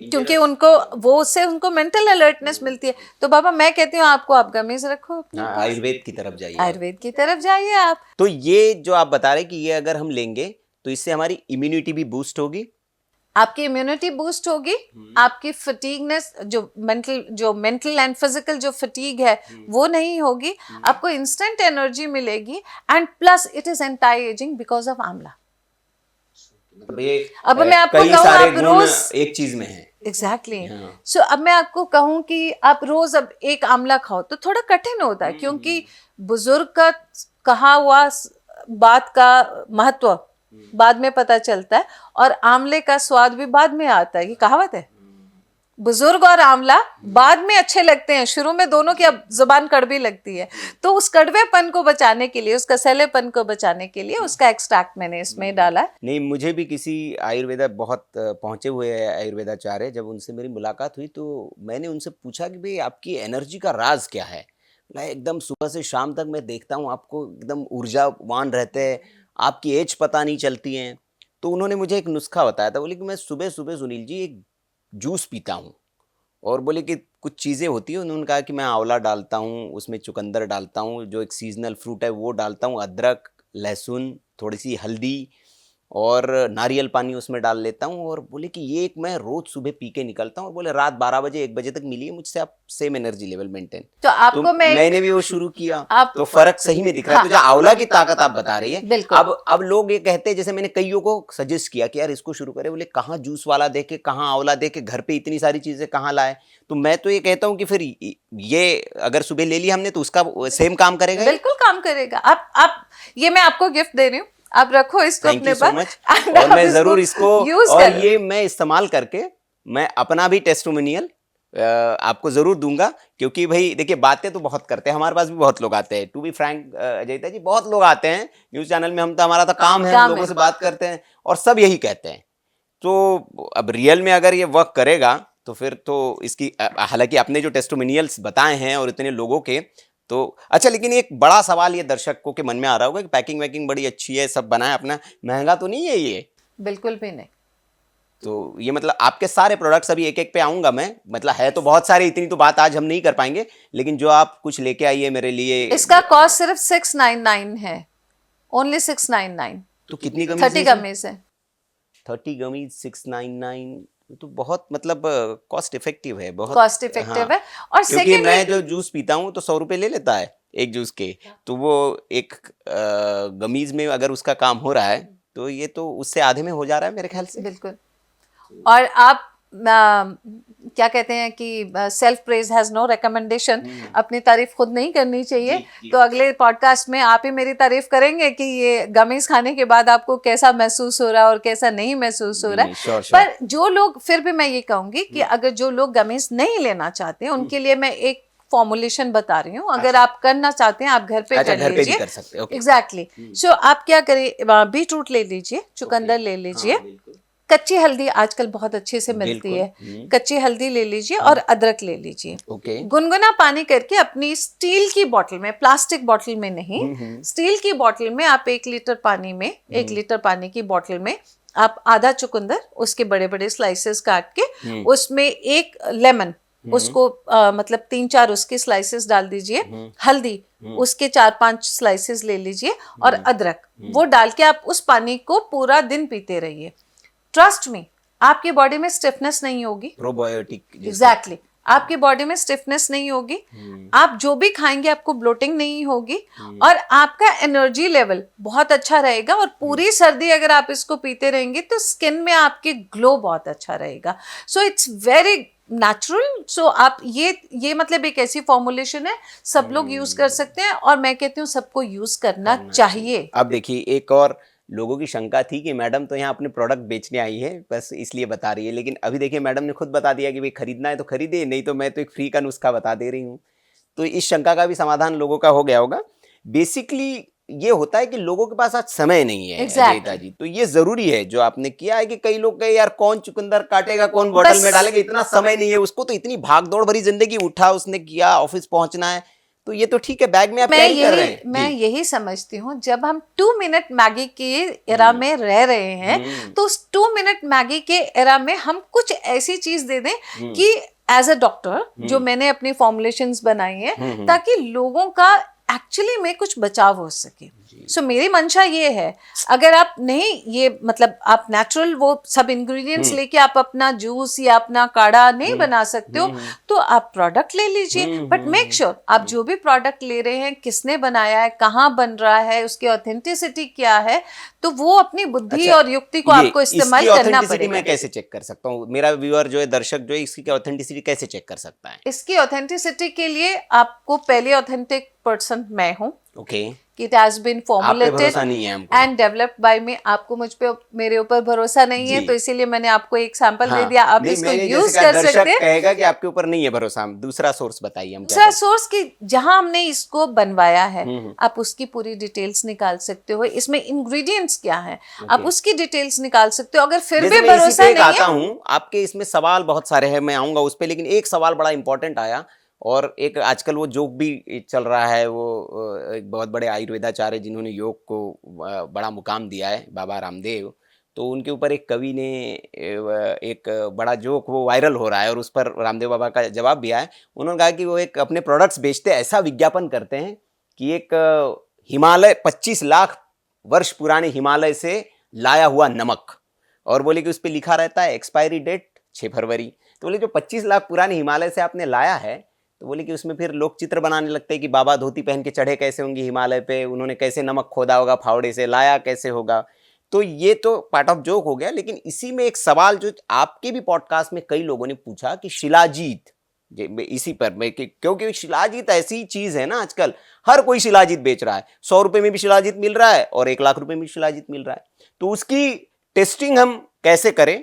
क्योंकि उनको वो उससे उनको मेंटल अलर्टनेस मिलती है। तो बाबा मैं कहती हूँ आपको, आप गमीज रखो अपने पास। आयुर्वेद की तरफ जाइए, आयुर्वेद की तरफ जाइए आप। तो ये जो आप बता रहे कि ये अगर हम लेंगे तो इससे हमारी इम्यूनिटी भी बूस्ट होगी, आपकी इम्यूनिटी बूस्ट होगी, आपकी फटीगनेस जो मेंटल एंड फिजिकल जो फटीग है वो नहीं होगी, आपको इंस्टेंट एनर्जी मिलेगी, and plus it is anti ageing because of आंवला। अब मैं आपको कई कहूँ सारे आप गुण रोज एक चीज में है। एग्जैक्टली। सो अब मैं आपको कहूँ कि आप रोज अब एक आंवला खाओ तो थोड़ा कठिन होता है, क्योंकि बुजुर्ग का कहा हुआ बात का महत्व बाद में पता चलता है, और आंवले का स्वाद भी बाद में आता है। ये कहावत है, बुजुर्ग और आंवला बाद में अच्छे लगते हैं, शुरू में दोनों की अब जुबान कड़वी लगती है। तो उस कड़वेपन को बचाने के लिए, उसका सैलेपन को बचाने के लिए उसका एक्सट्रैक्ट मैंने इसमें डाला है। नहीं, मुझे भी किसी आयुर्वेदा बहुत पहुंचे हुए आयुर्वेदाचार्य, जब उनसे मेरी मुलाकात हुई तो मैंने उनसे पूछा कि भाई आपकी एनर्जी का राज क्या है। मैं एकदम सुबह से शाम तक मैं देखता हूँ आपको एकदम ऊर्जावान रहते हैं, आपकी एज पता नहीं चलती है। तो उन्होंने मुझे एक नुस्खा बताया था, बोले कि मैं सुबह सुबह सुनील जी एक जूस पीता हूँ, और बोले कि कुछ चीज़ें होती हैं। उन्होंने कहा कि मैं आंवला डालता हूँ, उसमें चुकंदर डालता हूँ जो एक सीजनल फ्रूट है वो डालता हूँ, अदरक, लहसुन, थोड़ी सी हल्दी, और नारियल पानी उसमें डाल लेता हूँ, और बोले कि ये एक मैं रोज सुबह पी के निकलता हूँ, और बोले रात 12 बजे 1 बजे तक मिलिए मुझसे, आप सेम एनर्जी लेवल मेंटेन। तो आपको मैं मैंने भी वो शुरू किया, आप तो फर्क सही में दिख रहा है। तो जो आंवला की ताकत आप बता रही है, बिल्कुल। अब लोग ये कहते हैं, जैसे मैंने कईयों को सजेस्ट किया कि यार इसको शुरू करें, बोले कहाँ जूस वाला देखे, कहाँ आंवला देखे, घर पे इतनी सारी चीजें कहाँ लाए। तो मैं तो ये कहता हूँ कि फिर ये अगर सुबह ले लिया हमने तो उसका सेम काम करेगा ये? बिल्कुल काम करेगा। आप ये मैं आपको गिफ्ट दे रही हूँ, आप रखो इसको थैंक अपने यू सो मच। पास और मैं जरूर इसको, यूज और करो। ये मैं इस्तेमाल करके मैं अपना भी टेस्टिमोनियल आपको जरूर दूंगा, क्योंकि भाई देखिए बातें तो बहुत करते हैं, हमारे पास भी बहुत लोग आते हैं, टू बी फ्रैंक अजयता जी, बहुत लोग आते हैं न्यूज चैनल में, हम तो हमारा तो काम है, हम लोगों से बात करते हैं और सब यही कहते हैं। तो अब रियल में अगर ये वर्क करेगा तो फिर तो इसकी हालांकि आपने जो टेस्टिमोनियल्स बताए हैं और इतने लोगों के, तो अच्छा, लेकिन एक बड़ा सवाल ये दर्शकों के मन में आ रहा होगा कि पैकिंग वैकिंग बड़ी अच्छी है, सब बनाए अपना, महंगा तो नहीं है ये? बिल्कुल भी नहीं। तो ये मतलब आपके सारे प्रोडक्ट्स, अभी एक एक पे आऊंगा मैं, मतलब है तो बहुत सारे, इतनी तो बात आज हम नहीं कर पाएंगे, लेकिन जो आप कुछ लेके आइए मेरे लिए। इसका कॉस्ट सिर्फ 699 है, ओनली 699। तो कितनी गमीज 30 गमीज है। 30 गमीज 699, तो बहुत मतलब कॉस्ट इफेक्टिव है, बहुत कॉस्ट इफेक्टिव है। और क्योंकि सेकेंड, मैं जो जूस पीता हूँ तो 100 रुपए ले लेता है एक जूस के, तो वो एक गमीज में अगर उसका काम हो रहा है तो ये तो उससे आधे में हो जा रहा है मेरे ख्याल से। बिल्कुल। और आप क्या कहते हैं कि self praise has no recommendation, अपनी तारीफ खुद नहीं करनी चाहिए। तो अगले पॉडकास्ट में आप ही मेरी तारीफ करेंगे कि ये गमीज खाने के बाद आपको कैसा महसूस हो रहा है और कैसा नहीं महसूस हो रहा है। श्योर। पर जो लोग, फिर भी मैं ये कहूंगी कि अगर जो लोग गमीज नहीं लेना चाहते हैं उनके लिए मैं एक फॉर्मुलेशन बता रही हूँ। अगर आप करना चाहते हैं आप घर पे कर लीजिए। एग्जैक्टली। सो आप क्या करें, बीट रूट ले लीजिए, चुकंदर ले लीजिए, कच्ची हल्दी आजकल बहुत अच्छे से मिलती है, कच्ची हल्दी ले लीजिए और अदरक ले लीजिए। गुनगुना पानी करके अपनी स्टील की बोतल में, प्लास्टिक बोतल में नहीं, स्टील की बोतल में आप 1 लीटर पानी में, 1 लीटर पानी की बोतल में आप आधा चुकंदर, उसके बड़े बड़े स्लाइसेस काट के, उसमें 1 लेमन, उसको मतलब 3-4 उसके स्लाइसेस डाल दीजिए, हल्दी उसके 4-5 स्लाइसेस ले लीजिए, और अदरक वो डाल के आप उस पानी को पूरा दिन पीते रहिए। ट्रस्ट मी, आपकी बॉडी में स्टिफनेस नहीं होगी। प्रोबायोटिक। एग्जैक्टली। आपकी बॉडी में स्टिफनेस नहीं होगी, आप जो भी खाएंगे आपको ब्लोटिंग नहीं होगी, और आपका एनर्जी लेवल बहुत अच्छा रहेगा। और पूरी सर्दी अगर आप इसको पीते रहेंगे तो स्किन में आपके ग्लो बहुत अच्छा रहेगा। So it's very natural. So आप ये मतलब एक ऐसी फॉर्मुलेशन है, सब लोग यूज कर सकते हैं, और मैं कहती हूँ सबको यूज करना चाहिए। अब देखिए, एक और लोगों की शंका थी कि मैडम तो यहाँ अपने प्रोडक्ट बेचने आई है, बस इसलिए बता रही है, लेकिन अभी देखिए मैडम ने खुद बता दिया कि भाई खरीदना है तो खरीदे, नहीं तो मैं तो एक फ्री का नुस्खा बता दे रही हूँ। तो इस शंका का भी समाधान लोगों का हो गया होगा। बेसिकली ये होता है कि लोगों के पास आज समय नहीं है। अजयता जी, तो ये जरूरी है जो आपने किया है कि कई लोग कहे यार कौन चुकंदर काटेगा, कौन बोतल में डालेगा, इतना समय नहीं है उसको, तो इतनी भागदौड़ भरी जिंदगी, उठा उसने किया, ऑफिस पहुंचना है, तो ये तो ठीक है, बैग में आप कैरी कर रहे हैं। मैं यही समझती हूँ, जब हम 2 मिनट मैगी के एरा में रह रहे हैं तो उस 2 मिनट मैगी के एरा में हम कुछ ऐसी चीज दे दें कि एज अ डॉक्टर जो मैंने अपनी फॉर्मुलेशंस बनाई है ताकि लोगों का एक्चुअली में कुछ बचाव हो सके। सो मेरी मंशा ये है, अगर आप नहीं, ये मतलब आप नेचुरल वो सब इंग्रेडिएंट्स लेके आप अपना जूस या अपना काढ़ा नहीं बना सकते हो, तो आप प्रोडक्ट ले लीजिए, बट मेक श्योर आप जो भी प्रोडक्ट ले रहे हैं किसने बनाया है, कहाँ बन रहा है, उसकी ऑथेंटिसिटी क्या है, तो वो अपनी बुद्धि और युक्ति को आपको इस्तेमाल करना पड़ेगा। मैं कैसे चेक कर सकता हूँ, मेरा व्यूअर जो है, दर्शक जो है, इसकी ऑथेंटिसिटी कैसे चेक कर सकता है? इसकी ऑथेंटिसिटी के लिए आपको पहले ऑथेंटिक पर्सन मैं हूँ। Okay. It has been formulated and developed by me। आपको मुझ पे, मेरे ऊपर भरोसा नहीं है, तो इसीलिए मैंने आपको एक सैंपल दे दिया, आप इसको यूज कर सकते हैं। कहेगा कि आपके ऊपर नहीं है भरोसा, दूसरा सोर्स बताइए। हम दूसरा सोर्स की जहां हमने इसको बनवाया है, आप उसकी पूरी डिटेल्स निकाल सकते हो, इसमें इंग्रेडिएंट्स क्या है आप उसकी डिटेल्स निकाल सकते हो। अगर फिर भी भरोसा नहीं है, आता हूँ आपके इसमें सवाल बहुत सारे हैं, मैं आऊंगा उस पर, लेकिन एक सवाल बड़ा इंपॉर्टेंट आया, और एक आजकल वो जोक भी चल रहा है, वो एक बहुत बड़े आयुर्वेदाचार्य जिन्होंने योग को बड़ा मुकाम दिया है, बाबा रामदेव, तो उनके ऊपर एक कवि ने एक बड़ा जोक वो वायरल हो रहा है, और उस पर रामदेव बाबा का जवाब भी आया। उन्होंने कहा कि वो एक अपने प्रोडक्ट्स बेचते ऐसा विज्ञापन करते हैं कि एक हिमालय 25 लाख वर्ष पुराने हिमालय से लाया हुआ नमक, और बोले कि उस पर लिखा रहता है एक्सपायरी डेट 6 फरवरी। तो बोले जो 25 लाख पुरानी हिमालय से आपने लाया है, तो बोले कि उसमें फिर लोग चित्र बनाने लगते हैं कि बाबा धोती पहन के चढ़े कैसे होंगे हिमालय पे, उन्होंने कैसे नमक खोदा होगा फावड़े से, लाया कैसे होगा। तो ये तो पार्ट ऑफ जोक हो गया, लेकिन इसी में एक सवाल जो आपके भी पॉडकास्ट में कई लोगों ने पूछा कि शिलाजीत, इसी पर मैं क्योंकि शिलाजीत ऐसी चीज है ना, आजकल हर कोई शिलाजीत बेच रहा है, 100 रुपए में भी शिलाजीत मिल रहा है और 1 लाख रुपए में भी शिलाजीत मिल रहा है। तो उसकी टेस्टिंग हम कैसे करें,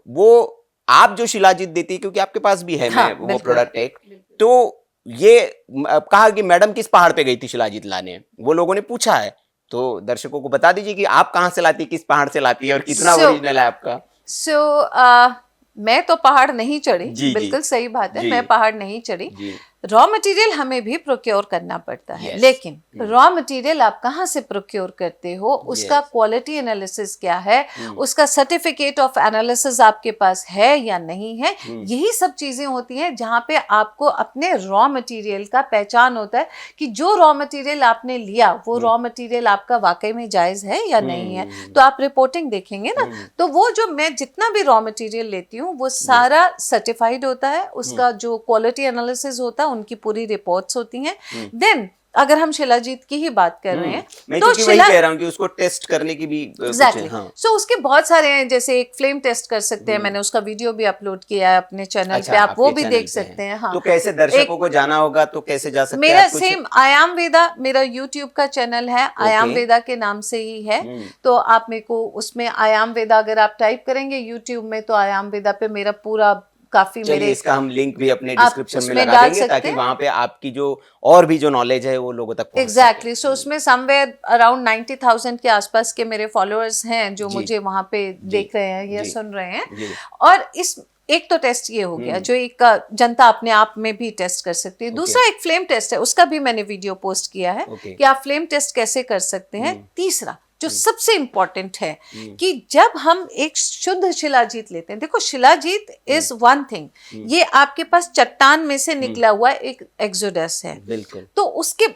वो आप जो शिलाजीत देती है, क्योंकि आपके पास भी है हाँ, वो प्रोडक्ट एक, तो ये कहा कि मैडम किस पहाड़ पे गई थी शिलाजीत लाने, वो लोगों ने पूछा है, तो दर्शकों को बता दीजिए कि आप कहां से लाती है, किस पहाड़ से लाती है और कितना ओरिजिनल है आपका। मैं तो पहाड़ नहीं चढ़ी, जी, बिल्कुल जी, सही बात है, जी, मैं पहाड़ नहीं चढ़ी। जी, रॉ मटेरियल हमें भी प्रोक्योर करना पड़ता है, Yes. लेकिन रॉ मटेरियल आप कहाँ से प्रोक्योर करते हो, उसका Yes. क्वालिटी एनालिसिस क्या है, उसका सर्टिफिकेट ऑफ एनालिसिस आपके पास है या नहीं है, यही सब चीजें होती हैं जहाँ पे आपको अपने रॉ मटेरियल का पहचान होता है कि जो रॉ मटेरियल आपने लिया वो रॉ मटेरियल आपका वाकई में जायज है या नहीं है। तो आप रिपोर्टिंग देखेंगे ना, तो वो जो मैं जितना भी रॉ मटेरियल लेती हूँ वो सारा सर्टिफाइड होता है, उसका जो क्वालिटी एनालिसिस होता है उनकी पूरी रिपोर्ट्स होती हैं। देन अगर हम शिलाजीत की ही बात कर रहे हैं मैं तो वही कह रहा हूँ कि उसको टेस्ट करने की भी एग्जैक्टली, सो उसके बहुत सारे हैं, जैसे एक फ्लेम टेस्ट कर सकते हैं, मैंने उसका वीडियो भी अपलोड किया है अपने चैनल पे, आप वो भी देख सकते हैं। हाँ, तो कैसे दर्शकों को जाना होगा, तो कैसे जा सकते हैं? मेरा सेम आयाम वेदा मेरा यूट्यूब का चैनल है, आयाम वेदा के नाम से ही है। तो आप मेरे को उसमें आयाम वेदा अगर आप टाइप करेंगे यूट्यूब में तो आयाम वेदा पे मेरा पूरा काफी मेरे, इसका हम लिंक भी अपने डिस्क्रिप्शन में लगा देंगे ताकि वहां पे आपकी जो और भी जो नॉलेज है वो लोगों तक एग्जैक्टली। सो उसमें समवेयर अराउंड 90,000 के आसपास के मेरे फॉलोअर्स हैं जो मुझे वहां पे देख रहे हैं या सुन रहे हैं। और इस एक तो टेस्ट ये हो गया जो एक जनता अपने आप में भी टेस्ट कर सकती है। दूसरा एक फ्लेम टेस्ट है, उसका भी मैंने वीडियो पोस्ट किया है कि आप फ्लेम टेस्ट कैसे कर सकते हैं। तीसरा जो सबसे इंपॉर्टेंट है कि जब हम एक शुद्ध शिलाजीत लेते हैं, देखो शिलाजीत इज वन थिंग, ये आपके पास चट्टान में से निकला हुआ एक एक्सोडस है, बिल्कुल। तो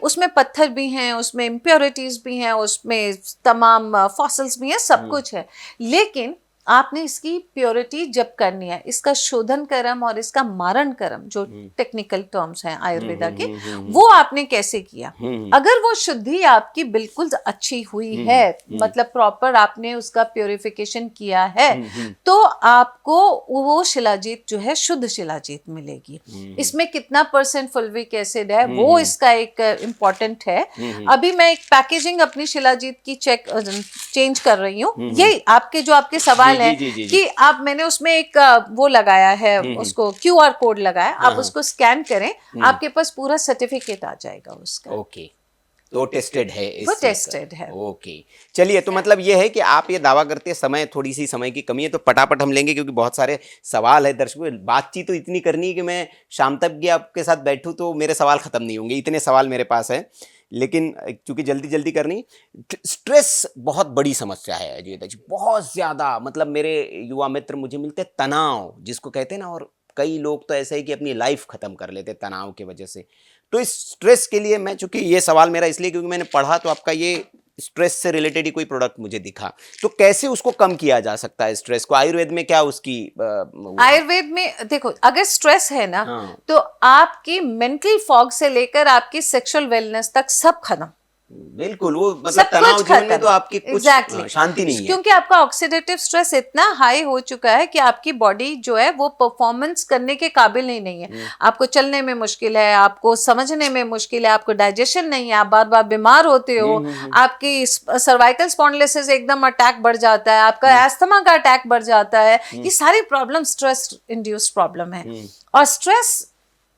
उसमें पत्थर भी हैं, उसमें इम्प्योरिटीज भी हैं, उसमें तमाम फॉसिल्स भी हैं, सब कुछ है। लेकिन आपने इसकी प्योरिटी जब करनी है, इसका शोधन कर्म और इसका मारण कर्म जो टेक्निकल टर्म्स हैं आयुर्वेदा के, वो आपने कैसे किया। अगर वो शुद्धि आपकी बिल्कुल अच्छी हुई है, मतलब प्रॉपर आपने उसका प्योरिफिकेशन किया है, तो आपको वो शिलाजीत जो है शुद्ध शिलाजीत मिलेगी। इसमें कितना % फुल्विक एसिड है वो इसका एक इम्पॉर्टेंट है। अभी मैं एक पैकेजिंग अपनी शिलाजीत की चेंज कर रही हूँ। ये आपके जो आपके सवाल है कि आप, मैंने उसमें एक वो लगाया है, उसको QR कोड लगाया, आप उसको स्कैन करें, आपके पास पूरा सर्टिफिकेट आ जाएगा उसका। ओके, तो टेस्टेड है, वो टेस्टेड है। ओके, चलिए, तो मतलब ये है कि आप ये दावा करते हैं, समय थोड़ी सी समय की कमी है, तो फटाफट हम लेंगे क्योंकि बहुत सारे सवाल है दर्शकों। बातचीत तो इतनी करनी है कि मैं शाम तक भी आपके साथ बैठूं तो मेरे सवाल खत्म नहीं होंगे, इतने सवाल मेरे पास है। लेकिन चूंकि जल्दी जल्दी करनी, स्ट्रेस बहुत बड़ी समस्या है अजय जी, बहुत ज़्यादा। मतलब मेरे युवा मित्र मुझे मिलते, तनाव जिसको कहते हैं ना, और कई लोग तो ऐसे ही कि अपनी लाइफ खत्म कर लेते तनाव की वजह से। तो इस स्ट्रेस के लिए मैं, चूंकि ये सवाल मेरा इसलिए क्योंकि मैंने पढ़ा तो आपका ये स्ट्रेस से रिलेटेड ही कोई प्रोडक्ट मुझे दिखा, तो कैसे उसको कम किया जा सकता है स्ट्रेस को? आयुर्वेद में क्या उसकी आयुर्वेद में देखो, अगर स्ट्रेस है ना, तो आपकी मेंटल फॉग से लेकर आपकी सेक्सुअल वेलनेस तक सब खत्म। बिल्कुल, वो मतलब तनाव जीवन में तो आपकी कुछ शांति नहीं है, क्योंकि आपका ऑक्सीडेटिव स्ट्रेस इतना हाई हो चुका है कि आपकी बॉडी जो है वो परफॉर्मेंस करने के काबिल नहीं है। आपको चलने में मुश्किल है, आपको समझने में मुश्किल है, आपको डाइजेशन नहीं है, आप बार बार बीमार होते हो, आपकी सर्वाइकल स्पॉन्डिलोसिस एकदम अटैक बढ़ जाता है, आपका एस्थमा का अटैक बढ़ जाता है। ये सारी प्रॉब्लम स्ट्रेस इंड्यूस्ड प्रॉब्लम है। और स्ट्रेस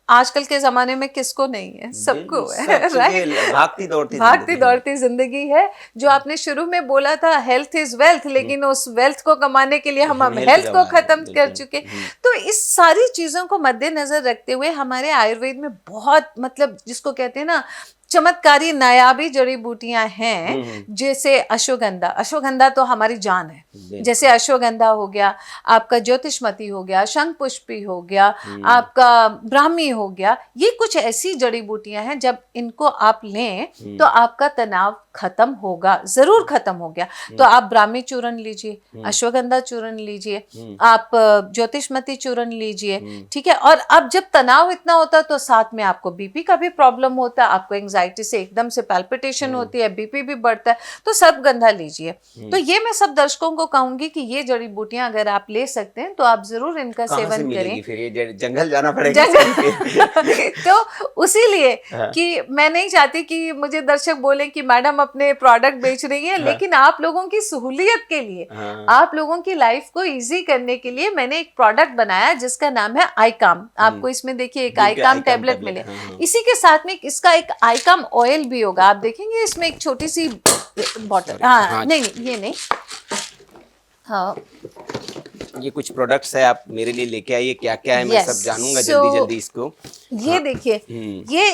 आजकल के जमाने में किसको नहीं है, सबको है, राइट? भागती दौड़ती जिंदगी है। जो आपने शुरू में बोला था हेल्थ इज वेल्थ, लेकिन उस वेल्थ को कमाने के लिए हम हेल्थ को खत्म कर चुके। तो इस सारी चीजों को मद्देनजर रखते हुए हमारे आयुर्वेद में बहुत, मतलब जिसको कहते हैं ना, चमत्कारी नायाबी जड़ी बूटियां हैं, जैसे अश्वगंधा। अश्वगंधा तो हमारी जान है। जैसे अश्वगंधा हो गया, आपका ज्योतिषमती हो गया, शंख पुष्पी हो गया, आपका ब्राह्मी हो गया। ये कुछ ऐसी जड़ी बूटियां हैं, जब इनको आप लें तो आपका तनाव खत्म होगा, जरूर खत्म हो गया। तो आप ब्राह्मी चूर्ण लीजिए, अश्वगंधा चूर्ण लीजिए, आप ज्योतिषमती चूर्ण लीजिए, ठीक है। और अब जब तनाव इतना होता है तो साथ में आपको बीपी का भी प्रॉब्लम होता है, आपको एंजाइटी से एकदम से पैल्पिटेशन होती है, बीपी भी बढ़ता है, तो सर्पगंधा लीजिए। तो ये मैं सब दर्शकों को कहूंगी कि ये जड़ी बूटियां अगर आप ले सकते हैं तो आप जरूर इनका कहाँ से सेवन मिलेगी करें। फिर ये जंगल जाना पड़ेगा तो उसीलिए कि मैं नहीं चाहती कि मुझे दर्शक बोले कि मैडम अपने प्रोडक्ट बेच रही है, लेकिन आप लोगों की सहूलियत के लिए, आप लोगों की लाइफ को इजी करने के लिए मैंने एक प्रोडक्ट बनाया जिसका नाम है आईकाम। आपको इसमें देखिए एक आईकाम टैबलेट मिले, इसी के साथ में इसका एक आईकाम ऑयल भी होगा। आप देखेंगे इसमें एक छोटी सी बॉटल, हाँ नहीं ये नहीं, हाँ ये कुछ प्रोडक्ट्स है, आप मेरे लिए लेके आइए, क्या क्या है मैं Yes. सब जानूंगा So, जल्दी जल्दी इसको। ये देखिए, ये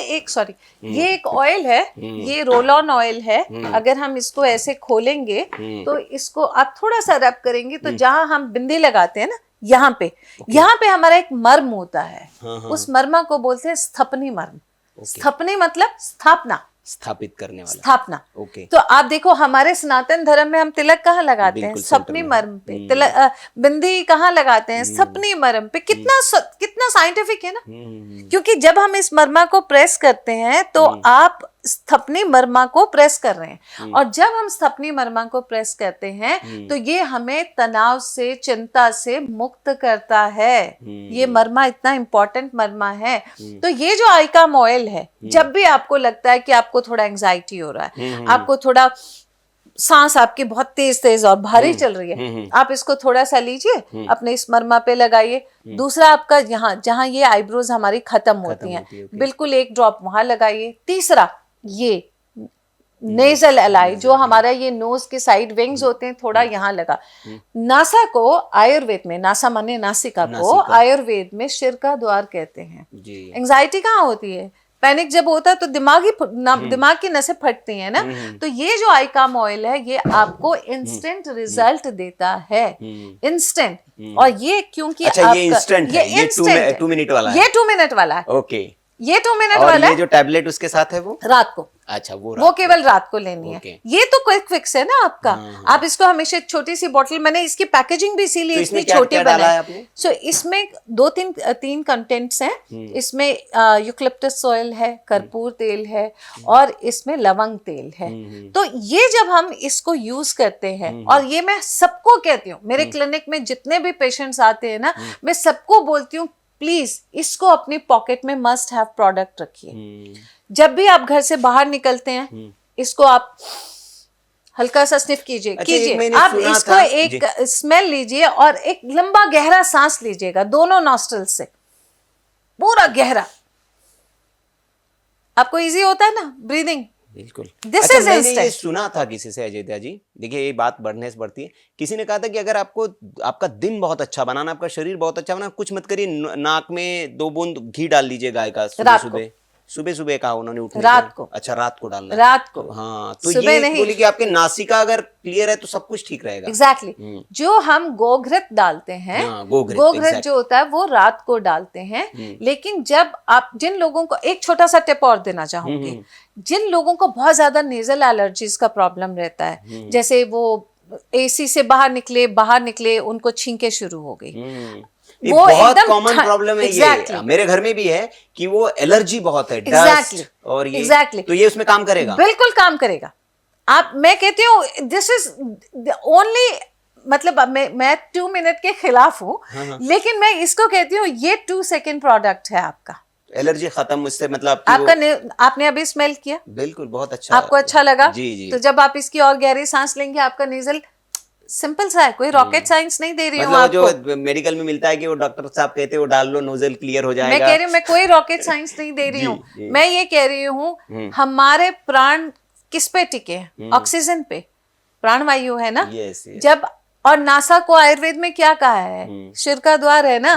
एक ऑयल है, ये रोल ऑन ऑयल है। अगर हम इसको ऐसे खोलेंगे तो इसको आप थोड़ा सा रब करेंगे तो जहां हम बिंदी लगाते हैं ना, यहाँ पे हमारा एक मर्म होता है, उस मर्मा को बोलते हैं स्थपनी मर्म। स्थपनी मतलब स्थापना, स्थापित करने वाला, स्थापना। ओके। तो आप देखो हमारे सनातन धर्म में हम तिलक कहाँ लगाते हैं? बिल्कुल सपनी मर्म पे। तिलक बिंदी कहाँ लगाते हैं? सपनी मर्म पे। कितना साइंटिफिक है ना, क्योंकि जब हम इस मर्मा को प्रेस करते हैं तो आप स्थपनी मर्मा को प्रेस कर रहे हैं, और जब हम स्थपनी मर्मा को प्रेस करते हैं तो ये हमें तनाव से, चिंता से मुक्त करता है। ये मर्मा इतना इंपॉर्टेंट मर्मा है। तो ये जो आईकाम ऑयल है, जब भी आपको लगता है कि आपको थोड़ा एंजाइटी हो रहा है, आपको थोड़ा सांस आपकी बहुत तेज तेज और भारी चल रही है, आप इसको थोड़ा सा लीजिए, अपने इस मर्मा पे लगाइए। दूसरा आपका यहाँ जहां ये आईब्रोज हमारी खत्म होती हैं, बिल्कुल एक ड्रॉप वहां लगाइए। तीसरा ये नेजल अलाई, जो हमारा ये नोज के साइड विंग्स होते हैं, थोड़ा यहाँ लगा। नासा को आयुर्वेद में, नासा माने नासिका को आयुर्वेद में शिर का द्वार कहते हैं। एंजाइटी कहाँ होती है? पैनिक जब होता है तो दिमाग की नसें फटती हैं ना। तो ये जो आईकाम ऑयल है ये आपको इंस्टेंट रिजल्ट देता है, इंस्टेंट। और ये क्योंकि अच्छा, ये इंस्टेंट है, ये 2 मिनट वाला है, ये 2 मिनट वाला है, ओके। ये 2 मिनट और वाला ये है। जो टैबलेट उसके साथ है वो रात को, अच्छा वो केवल रात को लेनी है। ये तो क्विक फिक्स है ना आपका। आप इसको हमेशा एक छोटी सी बोतल, मैंने इसकी पैकेजिंग भी इसीलिए तो इतनी छोटी बनाई। सो इसमें 2-3 कंटेंट्स हैं। इसमें यूकलिप्टस ऑयल है, कर्पूर तेल है, और इसमें लवंग तेल है। तो ये जब हम इसको यूज करते हैं, और ये मैं सबको कहती हूँ, मेरे क्लिनिक में जितने भी पेशेंट्स आते हैं ना, मैं सबको बोलती हूँ प्लीज इसको अपनी पॉकेट में मस्ट हैव प्रोडक्ट रखिए। जब भी आप घर से बाहर निकलते हैं, इसको आप हल्का सा स्निफ कीजिए। आप इसको एक स्मेल लीजिए और एक लंबा गहरा सांस लीजिएगा दोनों नॉस्ट्रल से, पूरा गहरा। आपको इजी होता है ना ब्रीदिंग? बिल्कुल। दिस अच्छा, इज मैंने इंस्टेंट। ये सुना था किसी से, अजय जी, देखिए ये बात बढ़ने से बढ़ती है। किसी ने कहा था कि अगर आपको आपका दिन बहुत अच्छा बनाना, आपका शरीर बहुत अच्छा बनाना, कुछ मत करिए, नाक में 2 बूंद घी डाल लीजिए गाय का सुबह सुबह कहा उन्होंने उठने रात को। अच्छा, रात को डालना, रात को, हाँ। तो ये बोली कि आपके नासिका अगर क्लियर है तो सब कुछ ठीक रहेगा। एग्जैक्टली। जो हम गोघृत डालते हैं, गोघृत जो होता है वो रात को डालते हैं। लेकिन जब आप, जिन लोगों को, एक छोटा सा टिप और देना चाहूंगी, जिन लोगों को बहुत ज्यादा नेजल एलर्जीज का प्रॉब्लम रहता है, जैसे वो एसी से बाहर निकले उनको छींके शुरू हो गई, वो बहुत कॉमन प्रॉब्लम है। ये मेरे घर में भी है कि वो एलर्जी बहुत है, डस्ट और ये तो ये उसमें काम करेगा, बिल्कुल काम करेगा। मैं कहती हूँ दिस इज ओनली, मतलब मैं 2 मिनट के खिलाफ हूँ, लेकिन मैं इसको कहती हूँ ये 2 सेकंड प्रोडक्ट है आपका, एलर्जी खत्म उससे, मतलब आपने अभी स्मेल किया, बिल्कुल बहुत अच्छा, आपको अच्छा लगा जी। तो जब आप इसकी और गहरी सांस लेंगे, आपका नेजल सिंपल सा है, कोई रॉकेट साइंस नहीं दे रही हूँ आपको। जो मेडिकल में मिलता है कि वो डॉक्टर साहब कहते हैं वो डाल लो, नोजल क्लियर हो जाएगा। मैं कह रही हूँ, मैं कोई रॉकेट साइंस नहीं दे रही हूँ। मैं ये कह रही हूँ हमारे प्राण किस पे टिके हैं? ऑक्सीजन पे, प्राणवायु है ना। जब, और नासा को आयुर्वेद में क्या कहा है? सिर का द्वार है ना।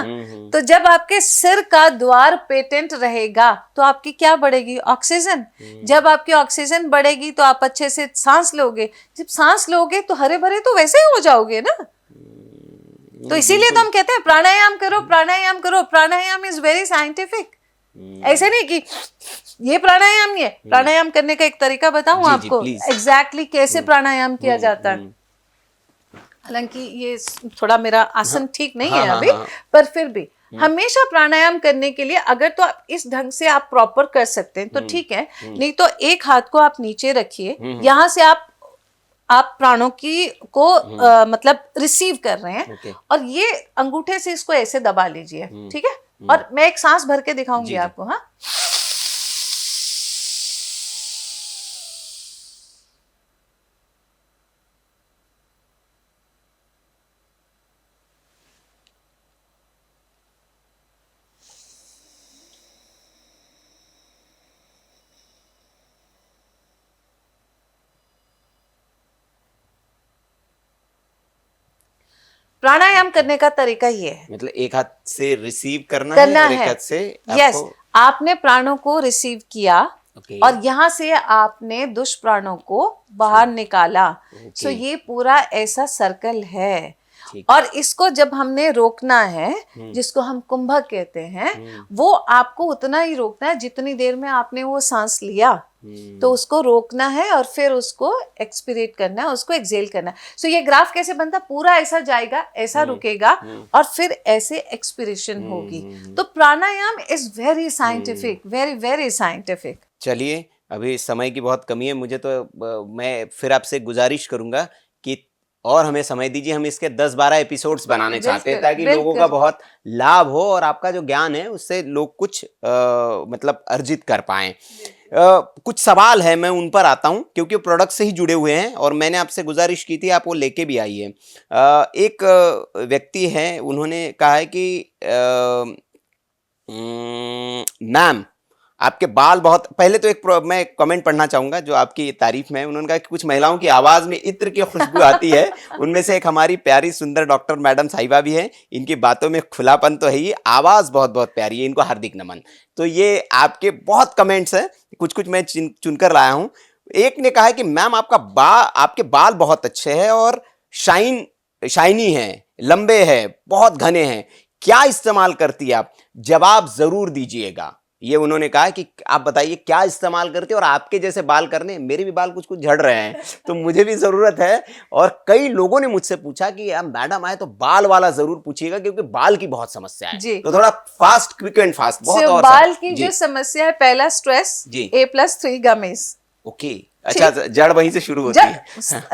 तो जब आपके सिर का द्वार पेटेंट रहेगा तो आपकी क्या बढ़ेगी? ऑक्सीजन। जब आपकी ऑक्सीजन बढ़ेगी तो आप अच्छे से सांस लोगे, जब सांस लोगे तो हरे भरे तो वैसे ही हो जाओगे ना। तो इसीलिए तो हम कहते हैं प्राणायाम करो, प्राणायाम करो। प्राणायाम इज वेरी साइंटिफिक। ऐसे नहीं कि ये प्राणायाम नहीं है। प्राणायाम करने का एक तरीका बताऊं जी, आपको please. एग्जैक्टली कैसे प्राणायाम किया जाता है। हालांकि ये थोड़ा मेरा आसन ठीक नहीं है अभी, पर फिर भी हमेशा प्राणायाम करने के लिए अगर तो आप इस ढंग से आप प्रॉपर कर सकते हैं तो ठीक है, नहीं तो एक हाथ को आप नीचे रखिए, यहाँ से आप प्राणों की को मतलब रिसीव कर रहे हैं, Okay. और ये अंगूठे से इसको ऐसे दबा लीजिए, ठीक है। और मैं एक सांस भर के दिखाऊंगी जी। आपको। हाँ, प्राणायाम करने का तरीका ये है, मतलब एक हाथ से रिसीव करना करना है और एक है। हाथ से यस, आपको आपने प्राणों को रिसीव किया ओके और यहाँ से आपने दुष्प्राणों को बाहर निकाला। सो ये पूरा ऐसा सर्कल है, ठीक। और इसको जब हमने रोकना है, जिसको हम कुंभक कहते हैं, वो आपको उतना ही रोकना है जितनी देर में आपने वो सांस लिया, तो उसको रोकना है और फिर उसको एक्सपीरेट करना है, उसको एक्सेल करना है। सो ये ग्राफ कैसे बनता, पूरा ऐसा जाएगा, ऐसा रुकेगा और फिर ऐसे एक्सपीरेशन होगी। तो pranayama is very scientific, very very scientific. चलिए, अभी समय की बहुत कमी है, मुझे तो मैं फिर आपसे गुजारिश करूंगा कि और हमें समय दीजिए, हम इसके 10-12 एपिसोड्स बनाने चाहते हैं ताकि लोगों का बहुत लाभ हो और आपका जो ज्ञान है उससे लोग कुछ मतलब अर्जित कर पाएं। कुछ सवाल है, मैं उन पर आता हूं क्योंकि प्रोडक्ट से ही जुड़े हुए हैं और मैंने आपसे गुजारिश की थी, आप वो लेके भी आइए। एक व्यक्ति है, उन्होंने कहा है कि मैम आपके बाल बहुत, पहले तो मैं कमेंट पढ़ना चाहूंगा जो आपकी तारीफ में है। उन्होंने कहा कि कुछ महिलाओं की आवाज में इत्र की खुशबू आती है, उनमें से एक हमारी प्यारी सुंदर डॉक्टर मैडम साहिबा भी है, इनकी बातों में खुलापन तो है ही, आवाज बहुत बहुत प्यारी है, इनको हार्दिक नमन। तो ये आपके बहुत कमेंट्स हैं, कुछ कुछ मैं चुनकर लाया हूं। एक ने कहा है कि मैम आपके बाल बहुत अच्छे हैं और शाइनी है, लंबे है, बहुत घने हैं, क्या इस्तेमाल करती है आप, जवाब जरूर दीजिएगा। ये उन्होंने कहा कि आप बताइए क्या इस्तेमाल करते हैं, और आपके जैसे बाल करने, मेरे भी बाल कुछ कुछ झड़ रहे हैं तो मुझे भी जरूरत है। और कई लोगों ने मुझसे पूछा कि यार मैडम आए तो बाल वाला जरूर पूछिएगा क्योंकि बाल की बहुत समस्या है, तो थोड़ा फास्ट, क्विक एंड फास्ट बहुत। और बाल की जो समस्या है, पहला स्ट्रेस, A+3 गमीज। ओके, अच्छा, जड़ वहीं से शुरू होती है,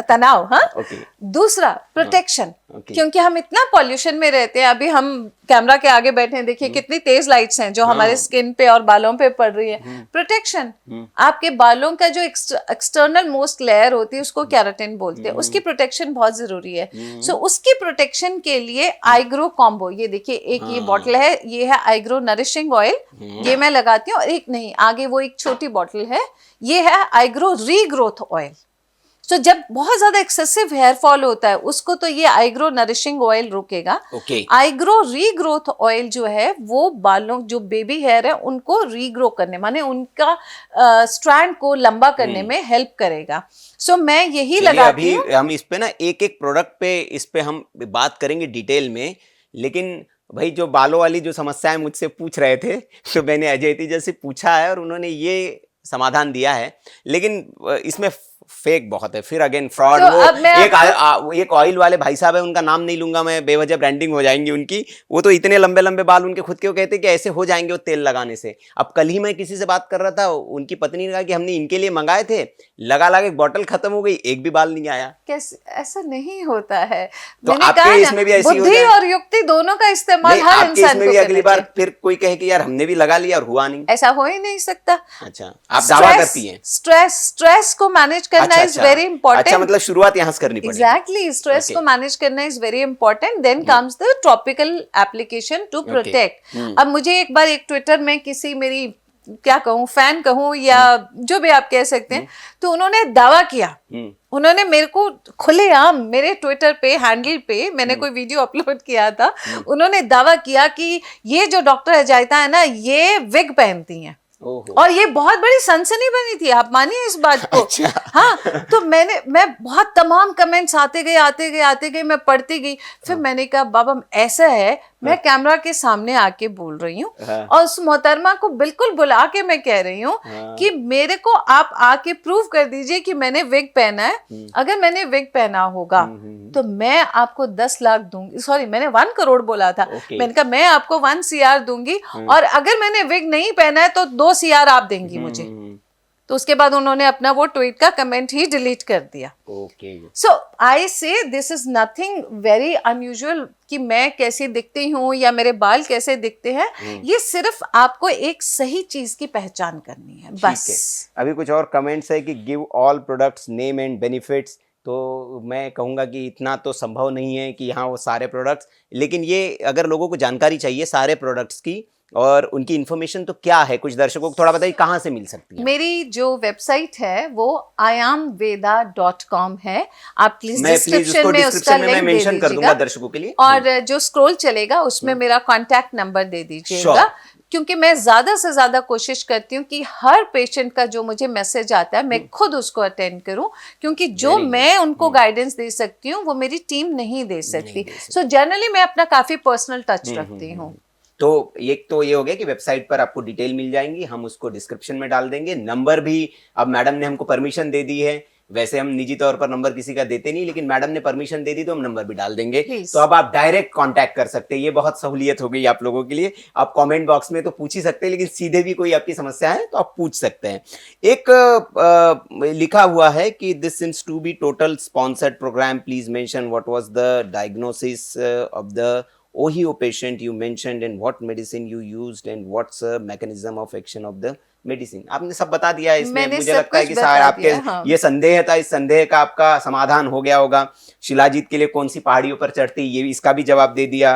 तनाव। हाँ, ओके। दूसरा प्रोटेक्शन, क्योंकि हम इतना पॉल्यूशन में रहते हैं। अभी हम कैमरा के आगे बैठे हैं, देखिए कितनी तेज लाइट्स हैं जो हमारे स्किन पे और बालों पे पड़ रही है। प्रोटेक्शन, आपके बालों का जो एक्सटर्नल मोस्ट लेयर होती है उसको केराटिन बोलते हैं, उसकी प्रोटेक्शन बहुत जरूरी है। सो उसकी प्रोटेक्शन के लिए आईग्रो कॉम्बो, ये देखिए एक ये बॉटल है, ये है आईग्रो नरिशिंग ऑयल, ये मैं लगाती हूँ, और एक नहीं, आगे वो एक छोटी बॉटल है, ये है आईग्रो रीग्रोथ ऑयल। तो जब बहुत ज्यादा एक्सेसिव हेयर फॉल होता है उसको तो ये आईग्रो नरिशिंग ऑयल रोकेगा। आईग्रो रीग्रोथ ऑयल जो है वो बालों, जो बेबी हेयर है उनको रीग्रो करने, माने उनका स्ट्रैंड को लंबा करने में हेल्प करेगा। सो मैं यही लगाती हूँ। अभी हम इस पे ना एक एक प्रोडक्ट पे, इस पे हम बात करेंगे डिटेल में, लेकिन भाई जो बालों वाली जो समस्याएं मुझसे पूछ रहे थे तो मैंने अजय तीजा से पूछा है और उन्होंने ये समाधान दिया है, लेकिन इसमें फेक बहुत है, फिर अगेन फ्रॉड। तो वो एक ऑयल वाले भाई साहब है, उनका नाम नहीं लूंगा मैं, बेवजह ब्रांडिंग हो जाएंगी उनकी। वो तो इतने लंबे लंबे बाल उनके खुद के, वो कहते कि ऐसे हो जाएंगे वो तेल लगाने से। अब कल ही मैं किसी से बात कर रहा था, उनकी पत्नी ने कहा कि हमने इनके लिए मंगाए थे, लगा लगा एक बोतल खत्म हो गई, एक भी बाल नहीं आया। कैसे, ऐसा नहीं होता है। तो आपके इसमें भी ऐसी बुद्धि और युक्ति दोनों का इस्तेमाल हर इंसान को करना। अगली बार फिर कोई कहे कि यार हमने भी लगा लिया और हुआ नहीं, ऐसा हो ही नहीं सकता। अच्छा, आप दावा करती हैं। स्ट्रेस को मैनेज करना इज वेरी इंपॉर्टेंट। अच्छा, मतलब शुरुआत यहाँ से करनी पड़ेगी। एग्जैक्टली, स्ट्रेस को मैनेज करना is very important. Then comes the topical application to protect. अब मुझे एक बार एक ट्विटर में किसी मेरी, क्या कहूँ, फैन कहूँ या जो भी आप कह सकते हैं, तो उन्होंने दावा किया, उन्होंने मेरे को खुलेआम मेरे ट्विटर पे हैंडल पे मैंने कोई वीडियो अपलोड किया था, उन्होंने दावा किया कि ये जो डॉक्टर अजयता है ना, ये विग पहनती हैं। और ये बहुत बड़ी सनसनी बनी थी, आप मानिए इस बात को। अच्छा। हाँ, तो मैं बहुत तमाम कमेंट्स आते गए, मैं पढ़ती गई। फिर मैंने कहा बाबा ऐसा है, मैं कैमरा के सामने आके बोल रही हूँ हाँ। और उस मोहतरमा को बिल्कुल बुला के मैं कह रही हूँ हाँ। कि मेरे को आप आके प्रूव कर दीजिए कि मैंने विग पहना है। अगर मैंने विग पहना होगा तो मैं आपको 10 लाख दूंगी, सॉरी मैंने 1 करोड़ बोला था, Okay. मैंने कहा मैं आपको 1 CR दूंगी और अगर मैंने विग नहीं पहना है तो 2 CR आप देंगी मुझे। तो उसके बाद उन्होंने अपना वो ट्वीट का कमेंट ही डिलीट कर दिया। ओके। सो आई से this is nothing very unusual कि मैं कैसी दिखती हूँ या मेरे बाल कैसे दिखते हैं, ये सिर्फ आपको एक सही चीज की पहचान करनी है बस। अभी कुछ और कमेंट्स है कि give all products name and benefits, तो मैं कहूँगा कि इतना तो संभव नहीं है कि यहाँ वो सारे प्रोडक्ट्स, लेकिन ये अगर लोगों को जानकारी चाहिए सारे प्रोडक्ट्स की और उनकी इन्फॉर्मेशन तो क्या है, कुछ दर्शकों को थोड़ा बताइए कहाँ से मिल सकती है। मेरी जो वेबसाइट है वो ayamveda.com है, आप प्लीज डिस्क्रिप्शन में उसका लिंक दे मेंशन कर दूंगा दीजिएगा दर्शकों के लिए, और जो स्क्रॉल चलेगा उसमें मेरा कांटेक्ट नंबर दे दीजिएगा, क्योंकि मैं ज्यादा से ज्यादा कोशिश करती हूँ कि हर पेशेंट का जो मुझे मैसेज आता है मैं खुद उसको अटेंड करूँ, क्योंकि जो मैं उनको गाइडेंस दे सकती हूँ वो मेरी टीम नहीं दे सकती। सो जनरली मैं अपना काफी पर्सनल टच रखती हूँ। तो एक तो ये हो गया कि वेबसाइट पर आपको डिटेल मिल जाएंगी, हम उसको डिस्क्रिप्शन में डाल देंगे। नंबर भी अब मैडम ने हमको परमिशन दे दी है, वैसे हम निजी तौर पर नंबर किसी का देते नहीं, लेकिन मैडम ने परमिशन दे दी तो हम नंबर भी डाल देंगे। तो अब आप डायरेक्ट कांटेक्ट कर सकते हैं, ये बहुत सहूलियत हो गई आप लोगों के लिए। आप कमेंट बॉक्स में तो पूछ ही सकते हैं, लेकिन सीधे भी कोई आपकी समस्या है तो आप पूछ सकते हैं। एक लिखा हुआ है कि this seems to be total sponsored program, please mention what was the diagnosis of the OHIO patient you mentioned and what medicine you used and what's the mechanism of action of the medicine। आपने सब बता दिया है इसमें, मुझे लगता है कि शायद आपके ये संदेह था, इस संदेह का आपका समाधान हो गया होगा। शिलाजीत के लिए कौन सी पहाड़ियों पर चढ़ती, ये इसका भी जवाब दे दिया।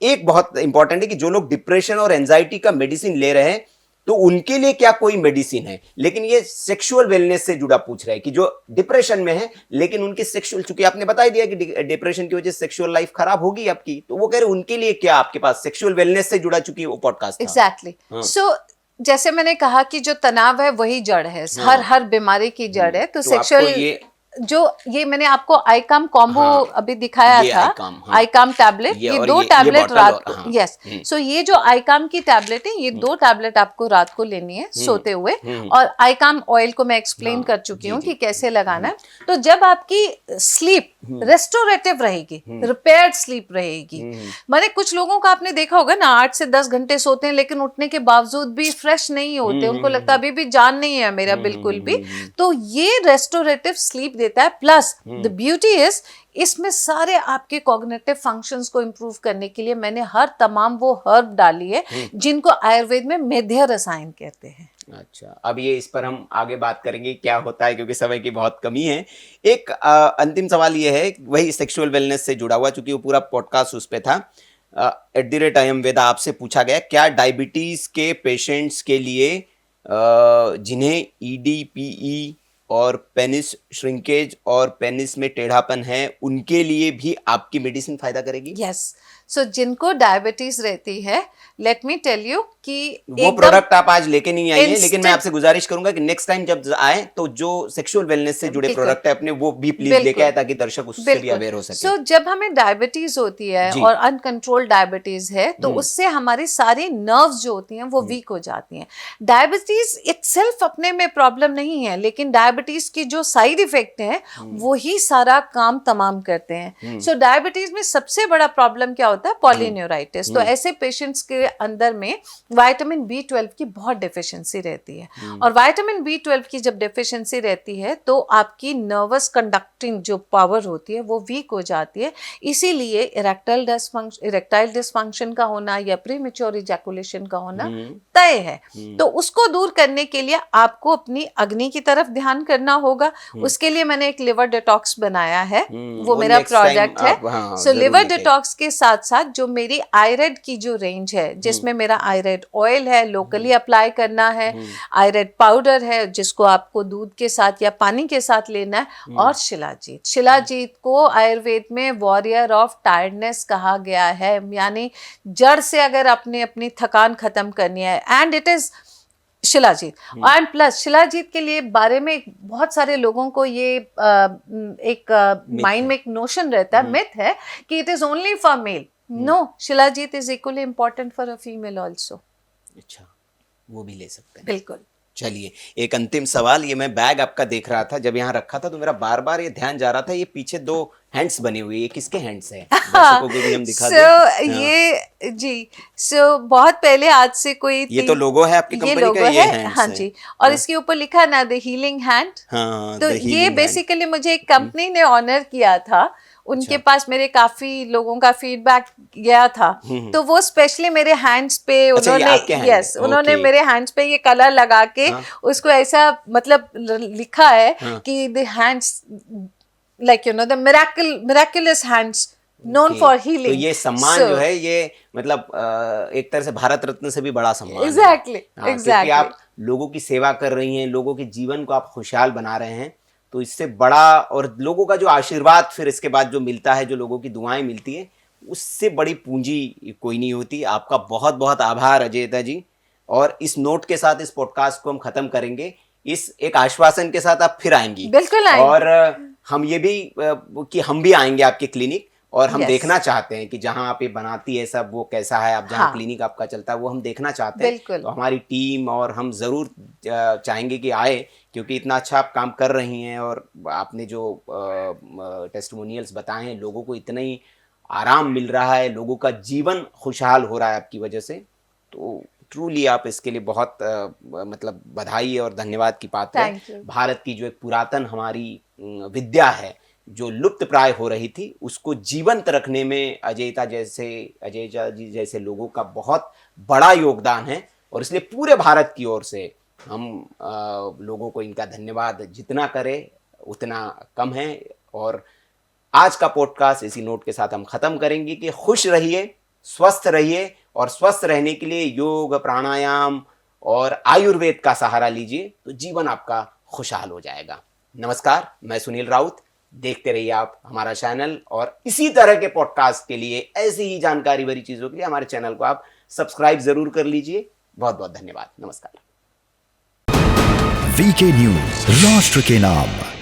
एक बहुत इंपॉर्टेंट है कि जो लोग डिप्रेशन और एंजाइटी का मेडिसिन ले रहे हैं तो उनके लिए क्या कोई मेडिसिन है, लेकिन ये सेक्सुअल वेलनेस से जुड़ा पूछ रहा है कि जो डिप्रेशन में है लेकिन उनके सेक्सुअल, चूंकि आपने बता दिया कि डिप्रेशन की वजह से सेक्सुअल लाइफ खराब होगी आपकी, तो वो कह रहे उनके लिए क्या आपके पास सेक्सुअल वेलनेस से जुड़ा, चूंकि वो पॉडकास्ट था। एग्जैक्टली। सो जैसे मैंने कहा कि जो तनाव है वही जड़ है, हर बीमारी की जड़ है। तो सेक्सुअल जो ये मैंने आपको आईकाम कॉम्बो अभी दिखाया था, आईकाम टैबलेट, ये 2 टैबलेट रात को, यस। सो ये जो आईकाम की टैबलेट है, ये 2 टैबलेट आपको रात को लेनी है सोते हुए, और आईकाम ऑयल को मैं एक्सप्लेन कर चुकी हूँ कि कैसे लगाना है। तो जब आपकी स्लीप रेस्टोरेटिव रहेगी, रिपेयर्ड स्लीप रहेगी, माने कुछ लोगों का आपने देखा होगा ना 8 से 10 घंटे सोते हैं लेकिन उठने के बावजूद भी फ्रेश नहीं होते, उनको लगता है अभी भी जान नहीं है मेरा बिल्कुल भी। तो ये रेस्टोरेटिव स्लीप देता है। प्लस द ब्यूटी इज इसमें सारे आपके कॉग्निटिव फंक्शंस को इंप्रूव करने के लिए मैंने हर तमाम वो हर्ब डाली है जिनको आयुर्वेद में मेध्य रसायन कहते हैं। अच्छा, अब ये इस पर हम आगे बात करेंगे क्या होता है, क्योंकि समय की बहुत कमी है। एक अंतिम सवाल ये है, वही सेक्सुअल वेलनेस से जुड़ा हुआ, चूंकि वो पूरा पॉडकास्ट उस पे था। @ayamveda आपसे पूछा गया क्या डायबिटीज के पेशेंट्स के लिए जिन्हें EDPE और पेनिस श्रिंकेज और पेनिस में टेढ़ापन है, उनके लिए भी आपकी मेडिसिन फायदा करेगी? यस। सो जिनको डायबिटीज रहती है, लेट मी टेल यू कि वो प्रोडक्ट आप आज लेके नहीं आई है, लेकिन मैं आपसे गुजारिश करूंगा कि नेक्स्ट टाइम जब आए तो जो सेक्सुअल वेलनेस से जुड़े प्रोडक्ट है अपने वो भी प्लीज लेके आए, ताकि दर्शक उससे भी अवेयर हो सके। सो जब हमें डायबिटीज होती है और अनकंट्रोल्ड डायबिटीज है तो उससे हमारी सारी नर्व्स जो होती हैं वो वीक हो जाती हैं। डायबिटीज इटसेल्फ अपने में प्रॉब्लम नहीं है, लेकिन डायबिटीज की जो साइड इफेक्ट है वही सारा काम तमाम करते हैं। सो डायबिटीज में सबसे बड़ा प्रॉब्लम क्या होता है? पॉलीन्यूराइटिस। तो ऐसे पेशेंट्स के अंदर में विटामिन B12 की बहुत डेफिशिएंसी रहती है, और विटामिन B12 की जब डेफिशिएंसी रहती है तो आपकी नर्वस कंडक्टिंग जो पावर होती है वो वीक हो जाती है। इसीलिए इरेक्टाइल डिस्फंक्शन का होना या प्रीमेच्योर इजैकुलेशन का होना तय है। तो उसको दूर करने के लिए आपको अपनी अग्नि की तरफ ध्यान करना होगा। उसके लिए मैंने एक लिवर डिटॉक्स बनाया है, वो मेरा प्रोडक्ट है। सो लिवर डिटॉक्स के साथ साथ जो मेरी आयरेड की जो रेंज है, जिसमें मेरा आयरेड ऑयल है, लोकली अप्लाई करना है, आयरेड पाउडर है जिसको आपको दूध के साथ या पानी के साथ लेना है, और शिलाजीत को आयुर्वेद में वॉरियर ऑफ टायर्डनेस कहा गया है, यानी जड़ से अगर आपने अपनी थकान खत्म करनी है, and it is shilajit. And plus shilajit के लिए बारे में बहुत सारे लोगों को ये एक माइंड में एक नोशन रहता है, मिथ है कि it is only for male. No, Shilajit is equally important for a female also. अच्छा, वो भी ले सकते हैं। बिल्कुल। चलिए, एक अंतिम सवाल। ये मैं बैग आपका देख रहा था, जब यहाँ रखा था तो मेरा बार बार ये ध्यान जा रहा था, ये पीछे 2 हैंड्स बनी हुई है, ये किसके हैंड्स है? दर्शकों को भी हम दिखा दें। हाँ, ये जी, बहुत पहले, आज से कोई ये तो लोगो है आपकी ये कंपनी लोगो का, ये है, हैंड्स हाँ है। जी, और इसके ऊपर लिखा है ना द हीलिंग हैंड। हाँ, तो the ये healing hand। बेसिकली मुझे एक कंपनी ने ऑनर किया था, उनके पास मेरे काफी लोगों का फीडबैक गया था, तो वो स्पेशली मेरे हैंड्स पे अच्छा, ये उन्होंने, आपके hand यस, है, उन्होंने ओके। मेरे हैंड्स पे ये कलर लगा के उसको ऐसा मतलब लिखा है कि the hands, like the miraculous hands known okay. For तो हीलिंग। ये सम्मान जो है, ये मतलब एक तरह से भारत रत्न से भी बड़ा सम्मान है। एग्जैक्टली, हाँ, क्योंकि एग्जैक्टली। आप लोगों की सेवा कर रही हैं, लोगों के जीवन को आप खुशहाल बना रहे हैं, तो इससे बड़ा, और लोगों का जो आशीर्वाद फिर इसके बाद जो मिलता है, जो लोगों की दुआएं मिलती है, उससे बड़ी पूंजी कोई नहीं होती। आपका बहुत बहुत आभार अजयता जी। और इस नोट के साथ इस पॉडकास्ट को हम खत्म करेंगे, इस एक आश्वासन के साथ आप फिर आएंगी। बिल्कुल आएंगे। और हम ये भी कि हम भी आएंगे आपके क्लिनिक, और हम Yes. देखना चाहते हैं कि जहां आप ये बनाती है सब, वो कैसा है, आप जहां हाँ। क्लिनिक आपका चलता है वो हम देखना चाहते हैं। बिल्कुल। तो हमारी टीम और हम ज़रूर चाहेंगे कि आए, क्योंकि इतना अच्छा आप काम कर रही हैं, और आपने जो टेस्टिमोनियल्स बताए हैं, लोगों को इतना ही आराम मिल रहा है, लोगों का जीवन खुशहाल हो रहा है आपकी वजह से। तो ट्रूली आप इसके लिए बहुत मतलब बधाई और धन्यवाद की पात्र Thank है। you. भारत की जो एक पुरातन हमारी विद्या है, जो लुप्त प्राय हो रही थी, उसको जीवंत रखने में अजयता जी जैसे लोगों का बहुत बड़ा योगदान है। और इसलिए पूरे भारत की ओर से हम लोगों को इनका धन्यवाद जितना करें उतना कम है। और आज का पॉडकास्ट इसी नोट के साथ हम खत्म करेंगे कि खुश रहिए, स्वस्थ रहिए, और स्वस्थ रहने के लिए योग, प्राणायाम और आयुर्वेद का सहारा लीजिए, तो जीवन आपका खुशहाल हो जाएगा। नमस्कार, मैं सुनील राउत। देखते रहिए आप हमारा चैनल, और इसी तरह के पॉडकास्ट के लिए, ऐसी ही जानकारी भरी चीजों के लिए हमारे चैनल को आप सब्सक्राइब जरूर कर लीजिए। बहुत बहुत धन्यवाद। नमस्कार। वीके न्यूज, राष्ट्र के नाम।